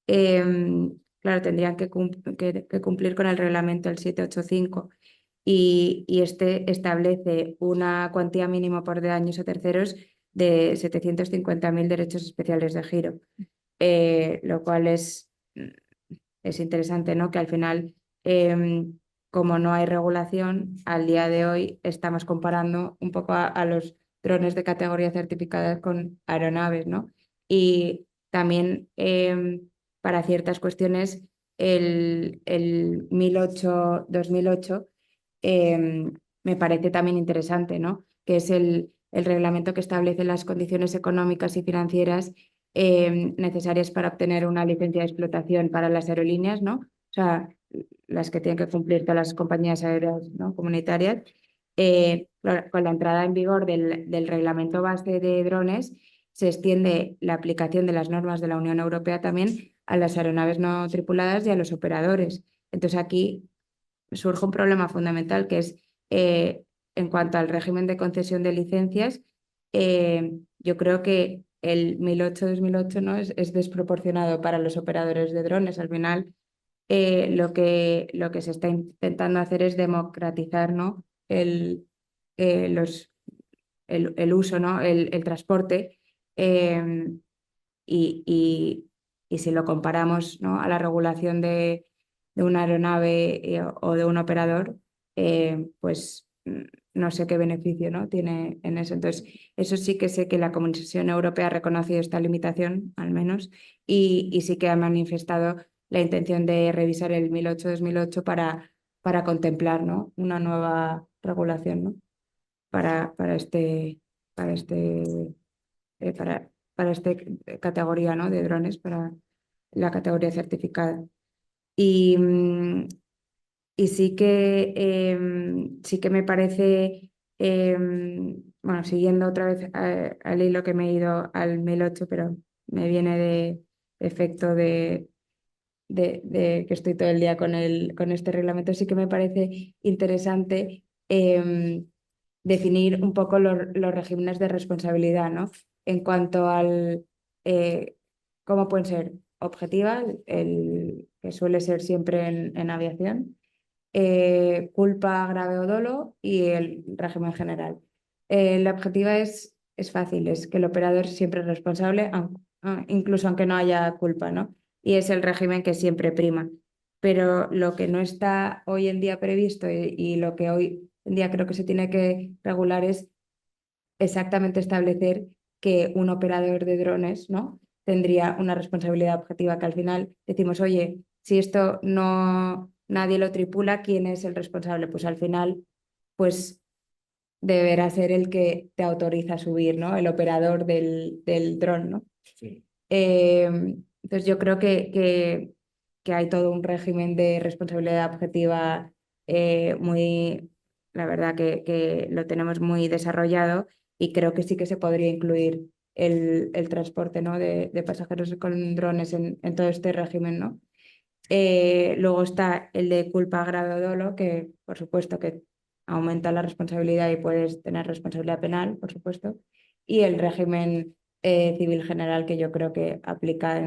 claro, tendrían que cumplir con el reglamento el 785 y este establece una cuantía mínima por daños a terceros de 750.000 derechos especiales de giro, lo cual es interesante, ¿no? Que al final, como no hay regulación, al día de hoy estamos comparando un poco a los drones de categoría certificada con aeronaves, ¿no? Y también para ciertas cuestiones el 2008 me parece también interesante, ¿no? Que es el reglamento que establece las condiciones económicas y financieras necesarias para obtener una licencia de explotación para las aerolíneas, ¿no? O sea, las que tienen que cumplir todas las compañías aéreas, ¿no?, comunitarias. con la entrada en vigor del reglamento base de drones, se extiende la aplicación de las normas de la Unión Europea también a las aeronaves no tripuladas y a los operadores. Entonces aquí surge un problema fundamental que es en cuanto al régimen de concesión de licencias, yo creo que el 1008-2008 ¿no? es desproporcionado para los operadores de drones. Al final, lo que se está intentando hacer es democratizar, ¿no? el uso, ¿no? el transporte. Y si lo comparamos, ¿no? a la regulación de una aeronave o de un operador, pues no sé qué beneficio, ¿no? tiene en eso. Entonces, eso sí que sé que la Comisión Europea ha reconocido esta limitación, al menos, y sí que ha manifestado la intención de revisar el 1008-2008 para contemplar, ¿no? una nueva regulación, ¿no? para esta categoría, ¿no? de drones, para la categoría certificada. Y sí que me parece, bueno, siguiendo otra vez al hilo que me he ido al 1008, pero me viene de efecto de que estoy todo el día con este reglamento, sí que me parece interesante definir un poco los regímenes de responsabilidad, ¿no? En cuanto al cómo pueden ser objetiva, el que suele ser siempre en aviación, culpa, grave o dolo y el régimen general. La objetiva es fácil, es que el operador siempre es responsable, incluso aunque no haya culpa, ¿no? Y es el régimen que siempre prima. Pero lo que no está hoy en día previsto y lo que hoy en día creo que se tiene que regular es exactamente establecer que un operador de drones, ¿no? tendría una responsabilidad objetiva, que al final decimos, oye, si esto no nadie lo tripula, ¿quién es el responsable? Pues al final, pues deberá ser el que te autoriza a subir, ¿no? El operador del dron, ¿no? Sí. Entonces yo creo que hay todo un régimen de responsabilidad objetiva muy, la verdad que lo tenemos muy desarrollado y creo que sí que se podría incluir el transporte, ¿no? de pasajeros con drones en todo este régimen, ¿no? Luego está el de culpa, grave o dolo, que por supuesto que aumenta la responsabilidad y puedes tener responsabilidad penal, por supuesto, y el régimen civil general, que yo creo que aplica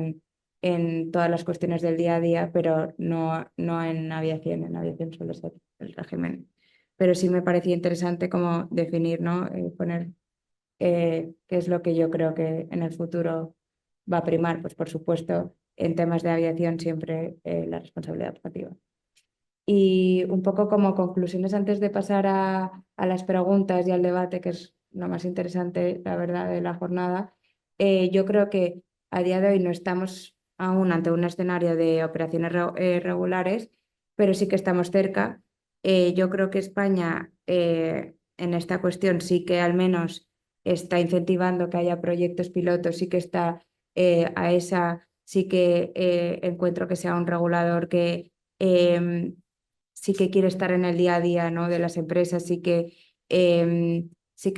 en todas las cuestiones del día a día, pero no en aviación. En aviación suele ser el régimen. Pero sí me parecía interesante como definir, ¿no? Poner qué es lo que yo creo que en el futuro va a primar. Pues por supuesto, en temas de aviación siempre la responsabilidad objetiva. Y un poco como conclusiones antes de pasar a las preguntas y al debate, que es lo más interesante, la verdad, de la jornada, yo creo que a día de hoy no estamos aún ante un escenario de operaciones regulares, pero sí que estamos cerca. Yo creo que España en esta cuestión sí que al menos está incentivando que haya proyectos pilotos, sí que está a esa, sí que encuentro que sea un regulador que sí que quiere estar en el día a día, ¿no? de las empresas, sí que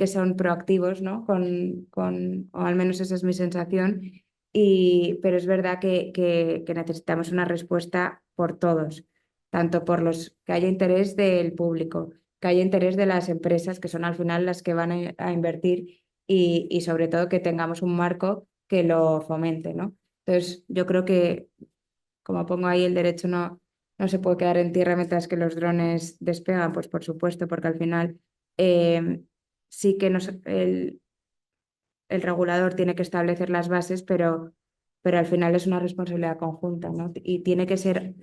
son proactivos, ¿no? o al menos esa es mi sensación, pero es verdad que necesitamos una respuesta por todos, tanto por los que haya interés del público, que haya interés de las empresas, que son al final las que van a invertir, y sobre todo que tengamos un marco que lo fomente, ¿no? Entonces, yo creo que, como pongo ahí, el derecho no se puede quedar en tierra mientras que los drones despegan, pues por supuesto, porque al final sí que el regulador tiene que establecer las bases, pero al final es una responsabilidad conjunta, ¿no? Y tiene que ser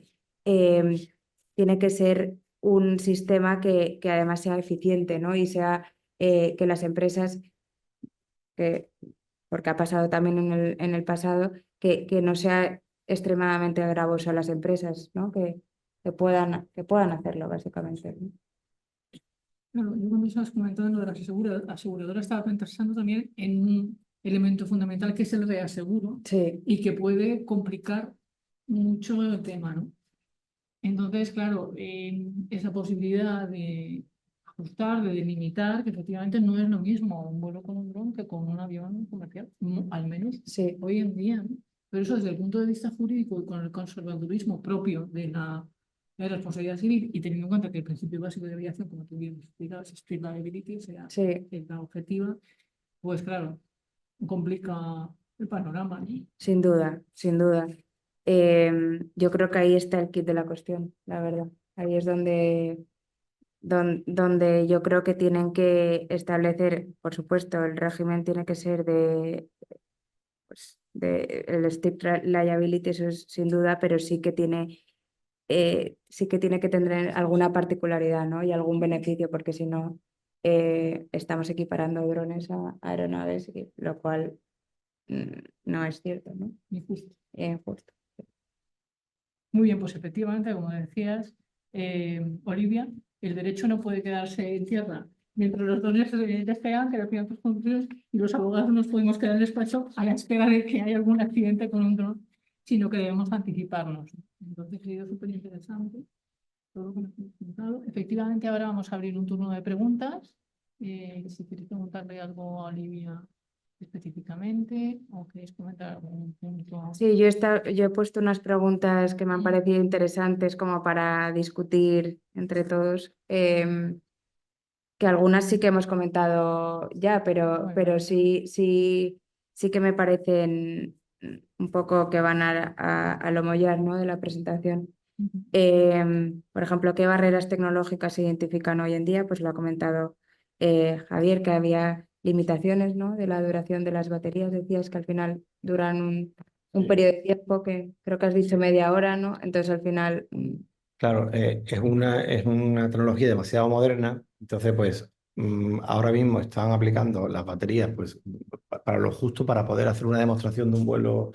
un sistema que además sea eficiente, ¿no? Y sea que las empresas, porque ha pasado también en el pasado, que no sea extremadamente gravoso a las empresas, ¿no? Que puedan hacerlo, básicamente, ¿no? Claro, yo cuando estabas comentando lo de las aseguradoras estaba pensando también en un elemento fundamental que es el reaseguro Sí, y que puede complicar mucho el tema, ¿no? Entonces, claro, esa posibilidad de ajustar, de delimitar, que efectivamente no es lo mismo un vuelo con un dron que con un avión comercial, al menos Sí, hoy en día, ¿no? Pero eso desde el punto de vista jurídico y con el conservadurismo propio de la responsabilidad civil y teniendo en cuenta que el principio básico de aviación, como tú bien explicabas, es strict liability, o sea, sí, la objetiva, pues claro, complica el panorama, ¿no? sin duda, sin duda. Yo creo que ahí está el kit de la cuestión, la verdad. Ahí es donde yo creo que tienen que establecer, por supuesto, el régimen tiene que ser el strict liability, eso es sin duda, pero sí que tiene que tener alguna particularidad, ¿no? Y algún beneficio, porque si no, estamos equiparando drones a aeronaves, lo cual no es cierto, ¿no? Injusto. Justo. Muy bien, pues efectivamente, como decías, Olivia, el derecho no puede quedarse en tierra mientras los drones despegan, que reciban sus conclusiones, y los abogados nos podemos quedar en el despacho a la espera de que haya algún accidente con un dron, sino que debemos anticiparnos. Entonces, ha sido súper interesante todo lo que nos hemos contado. Efectivamente, ahora vamos a abrir un turno de preguntas. Si queréis preguntarle algo a Olivia específicamente o queréis comentar algún punto. Sí, yo he puesto unas preguntas que me han parecido interesantes como para discutir entre todos, que algunas sí que hemos comentado ya, pero sí que me parecen un poco que van a lo mollar, ¿no? De la presentación. Por ejemplo, ¿qué barreras tecnológicas se identifican hoy en día? Pues lo ha comentado Javier, que había limitaciones, ¿no? De la duración de las baterías. Decías que al final duran un Sí. periodo de tiempo que creo que has dicho media hora, ¿no? Entonces al final, Claro, es una tecnología demasiado moderna, entonces pues ahora mismo están aplicando las baterías pues para lo justo para poder hacer una demostración de un vuelo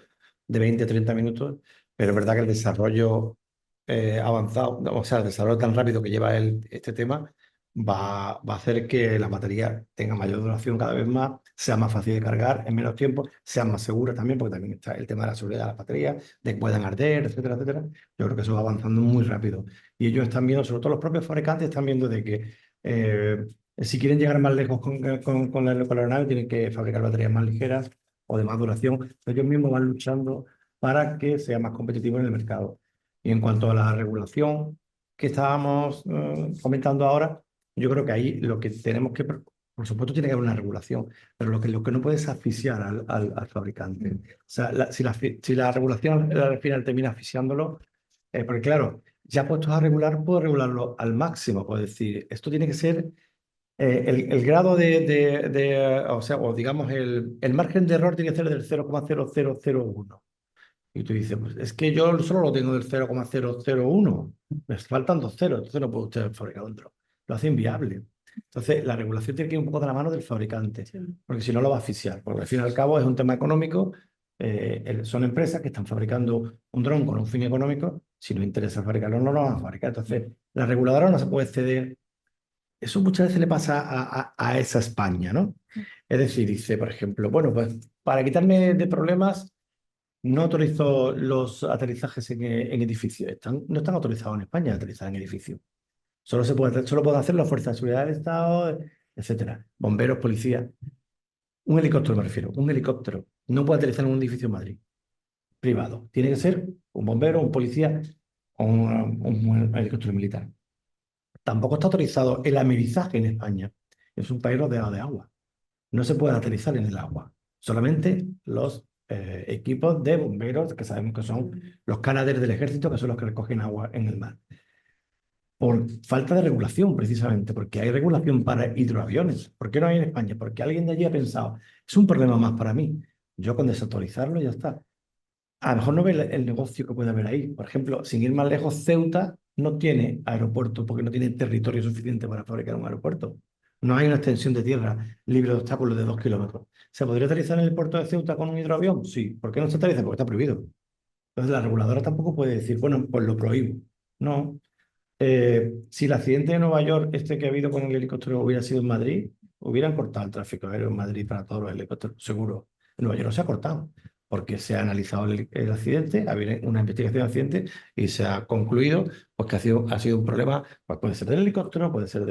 de 20-30 minutos, pero es verdad que el desarrollo avanzado, o sea, el desarrollo tan rápido que lleva este tema va a hacer que las baterías tengan mayor duración cada vez más, sea más fácil de cargar en menos tiempo, sean más seguras también, porque también está el tema de la seguridad de las baterías, de que puedan arder, etcétera, etcétera. Yo creo que eso va avanzando muy rápido. Y ellos están viendo, sobre todo los propios fabricantes, están viendo de que si quieren llegar más lejos con la aeronave, tienen que fabricar baterías más ligeras o de más duración. Ellos mismos van luchando para que sea más competitivo en el mercado. Y en cuanto a la regulación que estábamos comentando ahora, yo creo que ahí lo que tenemos que, por supuesto, tiene que haber una regulación, pero lo que no puede es asfixiar al fabricante. O sea, si la regulación al final termina asfixiándolo, porque claro, ya puestos a regular, puedo regularlo al máximo. Puedo decir, esto tiene que ser el grado o sea, o digamos, el margen de error tiene que ser del 0,0001. Y tú dices, pues es que yo solo lo tengo del 0,001. Me faltan 2 ceros, entonces no puede usted fabricar un dron. Lo hace inviable. Entonces, la regulación tiene que ir un poco de la mano del fabricante, porque si no lo va a asfixiar. Porque al fin y al cabo es un tema económico. Son empresas que están fabricando un dron con un fin económico. Si no interesa fabricarlo, no lo van a fabricar. Entonces, la reguladora no se puede ceder. Eso muchas veces le pasa a esa España, ¿no? Es decir, dice, por ejemplo, bueno, pues para quitarme de problemas, no autorizo los aterrizajes en edificios. No están autorizados en España a aterrizar en edificios. Solo pueden hacer las fuerzas de seguridad del Estado, etcétera. Bomberos, policías. Un helicóptero me refiero. Un helicóptero no puede aterrizar en un edificio en Madrid privado. Tiene que ser un bombero, un policía o un helicóptero militar. Tampoco está autorizado el amerizaje en España. Es un país rodeado de agua. No se puede aterrizar en el agua. Solamente los equipos de bomberos, que sabemos que son los Canadair del ejército, que son los que recogen agua en el mar. Por falta de regulación, precisamente, porque hay regulación para hidroaviones. ¿Por qué no hay en España? Porque alguien de allí ha pensado, es un problema más para mí. Yo con desautorizarlo ya está. A lo mejor no ve el negocio que puede haber ahí. Por ejemplo, sin ir más lejos, Ceuta no tiene aeropuerto porque no tiene territorio suficiente para fabricar un aeropuerto. No hay una extensión de tierra libre de obstáculos de 2 kilómetros. ¿Se podría aterrizar en el puerto de Ceuta con un hidroavión? Sí. ¿Por qué no se aterriza? Porque está prohibido. Entonces la reguladora tampoco puede decir, bueno, pues lo prohíbo. No. Si el accidente de Nueva York, este que ha habido con el helicóptero, hubiera sido en Madrid, hubieran cortado el tráfico aéreo en Madrid para todos los helicópteros, seguro. En Nueva York no se ha cortado. porque se ha analizado el accidente, ha habido una investigación de accidente y se ha concluido pues, que ha sido un problema, pues puede ser del helicóptero, puede ser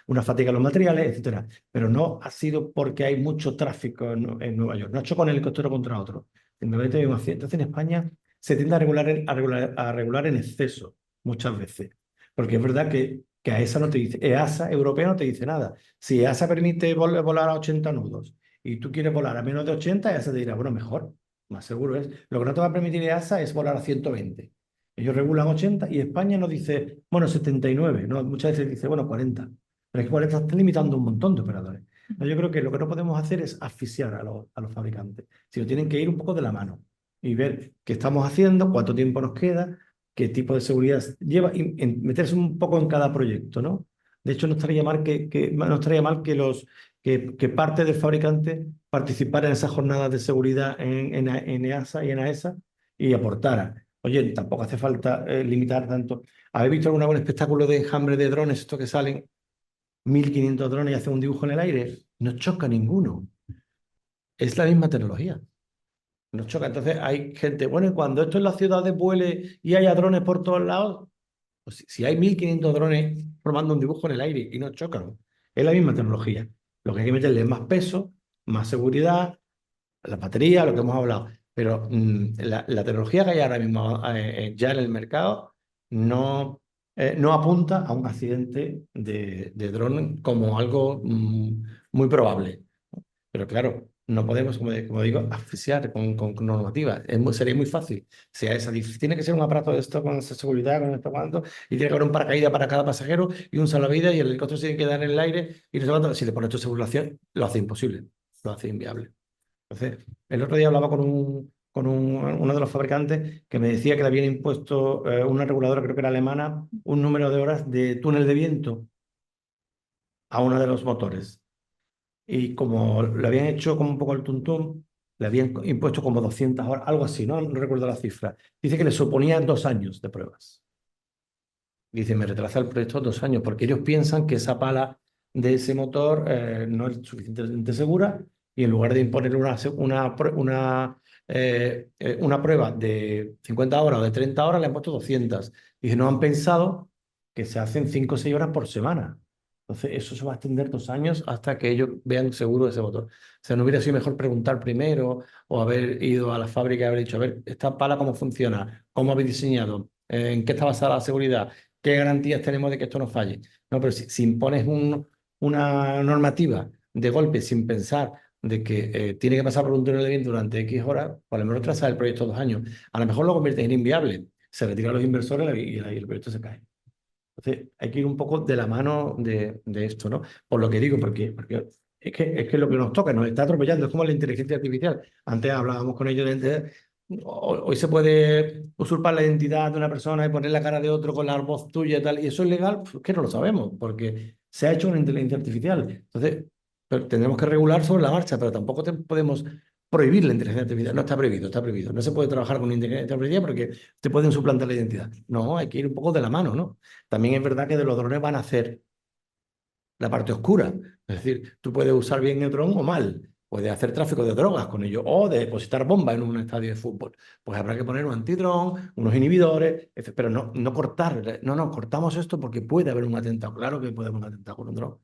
una fatiga de los materiales, etcétera. Pero no ha sido porque hay mucho tráfico en Nueva York. No ha hecho con el helicóptero contra otro. Simplemente hay un accidente. Entonces, en España se tiende a regular en exceso muchas veces. Porque es verdad que EASA no te dice, EASA europea no te dice nada. Si EASA permite volar a 80 nudos y tú quieres volar a menos de 80, EASA te dirá, bueno, mejor, más seguro es. Lo que no te va a permitir EASA es volar a 120. Ellos regulan 80 y España nos dice, bueno, 79, ¿no? Muchas veces dice, bueno, 40. Pero es que 40 está limitando un montón de operadores. Yo creo que lo que no podemos hacer es asfixiar a los fabricantes, sino tienen que ir un poco de la mano y ver qué estamos haciendo, cuánto tiempo nos queda, qué tipo de seguridad lleva, y meterse un poco en cada proyecto, ¿no? De hecho, no estaría mal no estaría mal que parte del fabricante participara en esas jornadas de seguridad en EASA y en AESA y aportara. Oye, tampoco hace falta limitar tanto. ¿Habéis visto algún espectáculo de enjambre de drones, estos que salen 1.500 drones y hacen un dibujo en el aire? No choca ninguno. Es la misma tecnología. Nos choca. Entonces hay gente, bueno, y cuando esto en las ciudades vuele y haya drones por todos lados, pues si hay 1.500 drones formando un dibujo en el aire y no chocan, es la misma tecnología. Lo que hay que meterle es más peso, más seguridad, la batería, lo que hemos hablado. Pero la tecnología que hay ahora mismo ya en el mercado no apunta a un accidente de dron como algo muy probable. Pero claro, no podemos, como digo, asfixiar con normativas. Sería muy fácil. Tiene que ser un aparato de esto con esa seguridad, con esto cuánto, y tiene que haber un paracaídas para cada pasajero y un salvavidas y el helicóptero se tiene que dar en el aire y no sé cuánto. Si le pones esto de simulación, lo hace imposible, lo hace inviable. Entonces, el otro día hablaba con uno de los fabricantes que me decía que le habían impuesto una reguladora, creo que era alemana, un número de horas de túnel de viento a uno de los motores. Y como lo habían hecho como un poco el tuntún, le habían impuesto como 200 horas, algo así, no recuerdo la cifra. Dice que le suponía 2 años de pruebas. Dice, me retrasa el proyecto 2 años, porque ellos piensan que esa pala de ese motor no es suficientemente segura y en lugar de imponer una prueba de 50 horas o de 30 horas, le han puesto 200. Dice, no han pensado que se hacen 5 o 6 horas por semana. Entonces, eso se va a extender 2 años hasta que ellos vean seguro ese motor. O sea, ¿no hubiera sido mejor preguntar primero o haber ido a la fábrica y haber dicho, a ver, esta pala cómo funciona? ¿Cómo habéis diseñado? ¿En qué está basada la seguridad? ¿Qué garantías tenemos de que esto no falle? No, pero si impones una normativa de golpe sin pensar de que tiene que pasar por un túnel de viento durante X horas, pues a lo mejor trazar el proyecto 2 años. A lo mejor lo conviertes en inviable. Se retiran los inversores y el proyecto se cae. Entonces, hay que ir un poco de la mano de esto, ¿no? Por lo que digo, porque es que lo que nos toca, nos está atropellando, es como la inteligencia artificial. Antes hablábamos con ellos de hoy se puede usurpar la identidad de una persona y poner la cara de otro con la voz tuya y tal, y eso es legal, pues que no lo sabemos, porque se ha hecho una inteligencia artificial. Entonces, pero tendremos que regular sobre la marcha, pero tampoco podemos prohibir la inteligencia artificial. No está prohibido, está prohibido. No se puede trabajar con inteligencia artificial porque te pueden suplantar la identidad. No, hay que ir un poco de la mano, ¿no? También es verdad que de los drones van a hacer la parte oscura. Es decir, tú puedes usar bien el dron o mal. Puedes hacer tráfico de drogas con ello o de depositar bombas en un estadio de fútbol. Pues habrá que poner un antidrón, unos inhibidores, pero no cortar. No, cortamos esto porque puede haber un atentado. Claro que puede haber un atentado con un dron,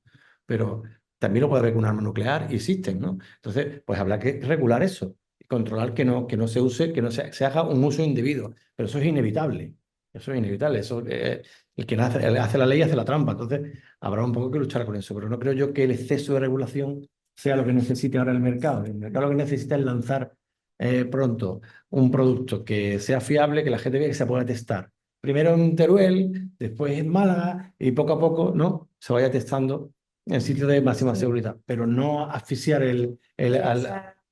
pero también lo puede haber con un arma nuclear y existen, ¿no? Entonces, pues habrá que regular eso y controlar que no se use, que no se haga un uso indebido. Pero eso es inevitable. Eso es inevitable. Eso, el que hace la ley hace la trampa. Entonces, habrá un poco que luchar con eso. Pero no creo yo que el exceso de regulación sea lo que necesite ahora el mercado. El mercado lo que necesita es lanzar pronto un producto que sea fiable, que la gente vea que se pueda testar. Primero en Teruel, después en Málaga y poco a poco, ¿no? Se vaya testando en sitios de máxima seguridad, pero no asfixiar al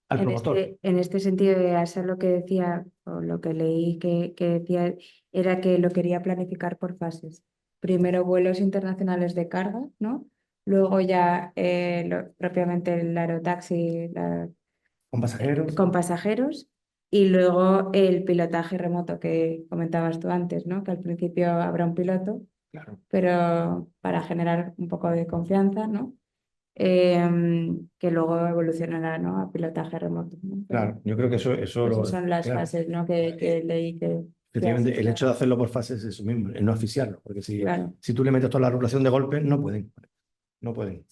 promotor. En este sentido, EASA lo que decía, o lo que leí que decía, era que lo quería planificar por fases. Primero vuelos internacionales de carga, ¿no? Luego ya propiamente el aerotaxi Con pasajeros. con pasajeros y luego el pilotaje remoto que comentabas tú antes, ¿no? Que al principio habrá un piloto, Claro. pero para generar un poco de confianza, ¿no? que luego evolucionará, ¿no? A pilotaje remoto, ¿no? Pero, Claro, yo creo que eso pues lo... esas son las claro. fases, ¿no? que leí que Efectivamente, el así, hecho de hacerlo por fases es eso mismo, el no asfixiarlo, porque claro. si tú le metes toda la regulación de golpe, no pueden. No pueden.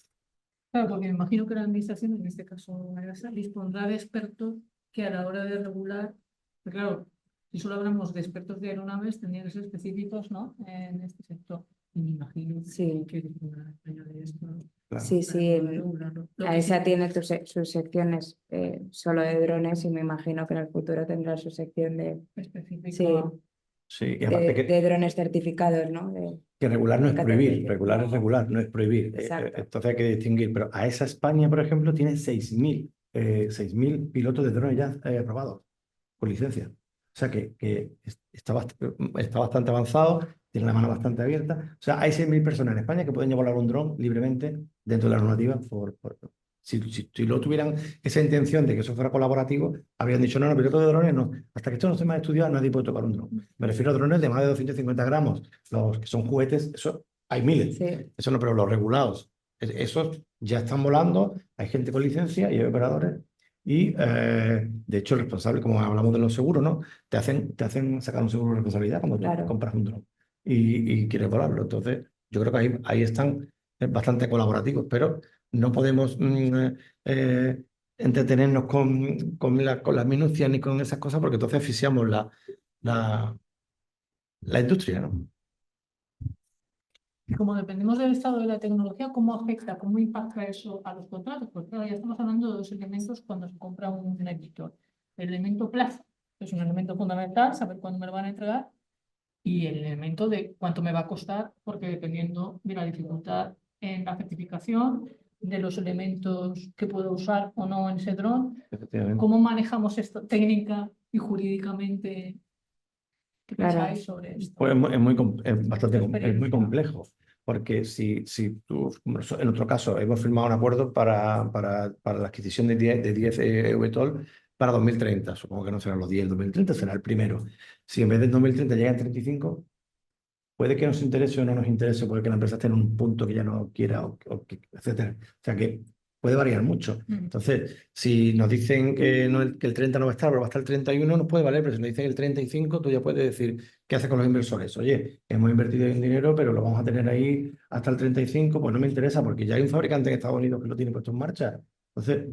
Claro, porque me imagino que la administración, en este caso AERASA, dispondrá de expertos que a la hora de regular, pues claro, si solo hablamos de expertos de aeronaves, tendrían que ser específicos, ¿no? En este sector. Y me imagino Sí. que dispondrá España de esto, ¿no? Claro. Sí, Para sí, poder regularlo. Lo que AESA sí- tiene sus secciones solo de drones y me imagino que en el futuro tendrá su sección de, específica. sí, Sí, y aparte de drones certificados, ¿no? que regular no es prohibir, categoría. regular es regular, no es prohibir. Exacto. Entonces hay que distinguir, pero a esa España, por ejemplo, tiene 6.000 pilotos de drones ya aprobados con licencia. O sea que está bastante avanzado, tiene la mano bastante abierta. O sea, hay 6.000 personas en España que pueden ya volar un dron libremente dentro de la normativa. Si no tuvieran esa intención de que eso fuera colaborativo, habrían dicho, no, no, pilotos de drones no. Hasta que esto no esté más estudiado, nadie puede tocar un dron. Me refiero a drones de más de 250 gramos. Los que son juguetes, eso hay miles. Sí, Eso no, pero los regulados, esos ya están volando, hay gente con licencia y hay operadores. Y de hecho, el responsable, como hablamos de los seguros, ¿no? Te hacen sacar un seguro de responsabilidad cuando tú claro. compras un dron y quieres volarlo. Entonces, yo creo que ahí están bastante colaborativos, pero no podemos entretenernos con las minucias ni con esas cosas, porque entonces asfixiamos la industria, ¿no? Y como dependemos del estado de la tecnología, ¿cómo afecta, cómo impacta eso a los contratos? Porque claro, ya estamos hablando de dos elementos cuando se compra un editor. El elemento plazo, que es un elemento fundamental, saber cuándo me lo van a entregar, y el elemento de cuánto me va a costar, porque dependiendo de la dificultad en la certificación, de los elementos que puedo usar o no en ese dron, Efectivamente. ¿cómo manejamos esto técnica y jurídicamente? ¿Qué Claro. pensáis sobre esto? Pues es bastante Tu es muy experiencia. complejo, porque si tú, en otro caso, hemos firmado un acuerdo para la adquisición de 10 VTOL para 2030, supongo que no serán los 10 en 2030, será el primero. Si en vez del 2030 llega en 35, puede que nos interese o no nos interese, puede que la empresa esté en un punto que ya no quiera, etcétera. O sea que puede variar mucho. Entonces, si nos dicen que el 30 no va a estar, pero va a estar el 31, nos puede valer, pero si nos dicen el 35, tú ya puedes decir, ¿qué haces con los inversores? Oye, hemos invertido en dinero, pero lo vamos a tener ahí hasta el 35, pues no me interesa, porque ya hay un fabricante en Estados Unidos que lo tiene puesto en marcha. Entonces,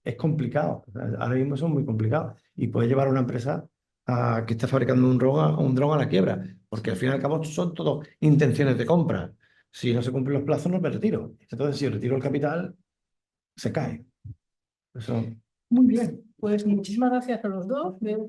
es complicado. Ahora mismo son muy complicados. Y puede llevar a una empresa que está fabricando un dron a la quiebra, porque al fin y al cabo son todo intenciones de compra. Si no se cumplen los plazos, no me retiro. Entonces, si retiro el capital, se cae. Eso... Muy bien, pues muchísimas gracias a los dos. Veo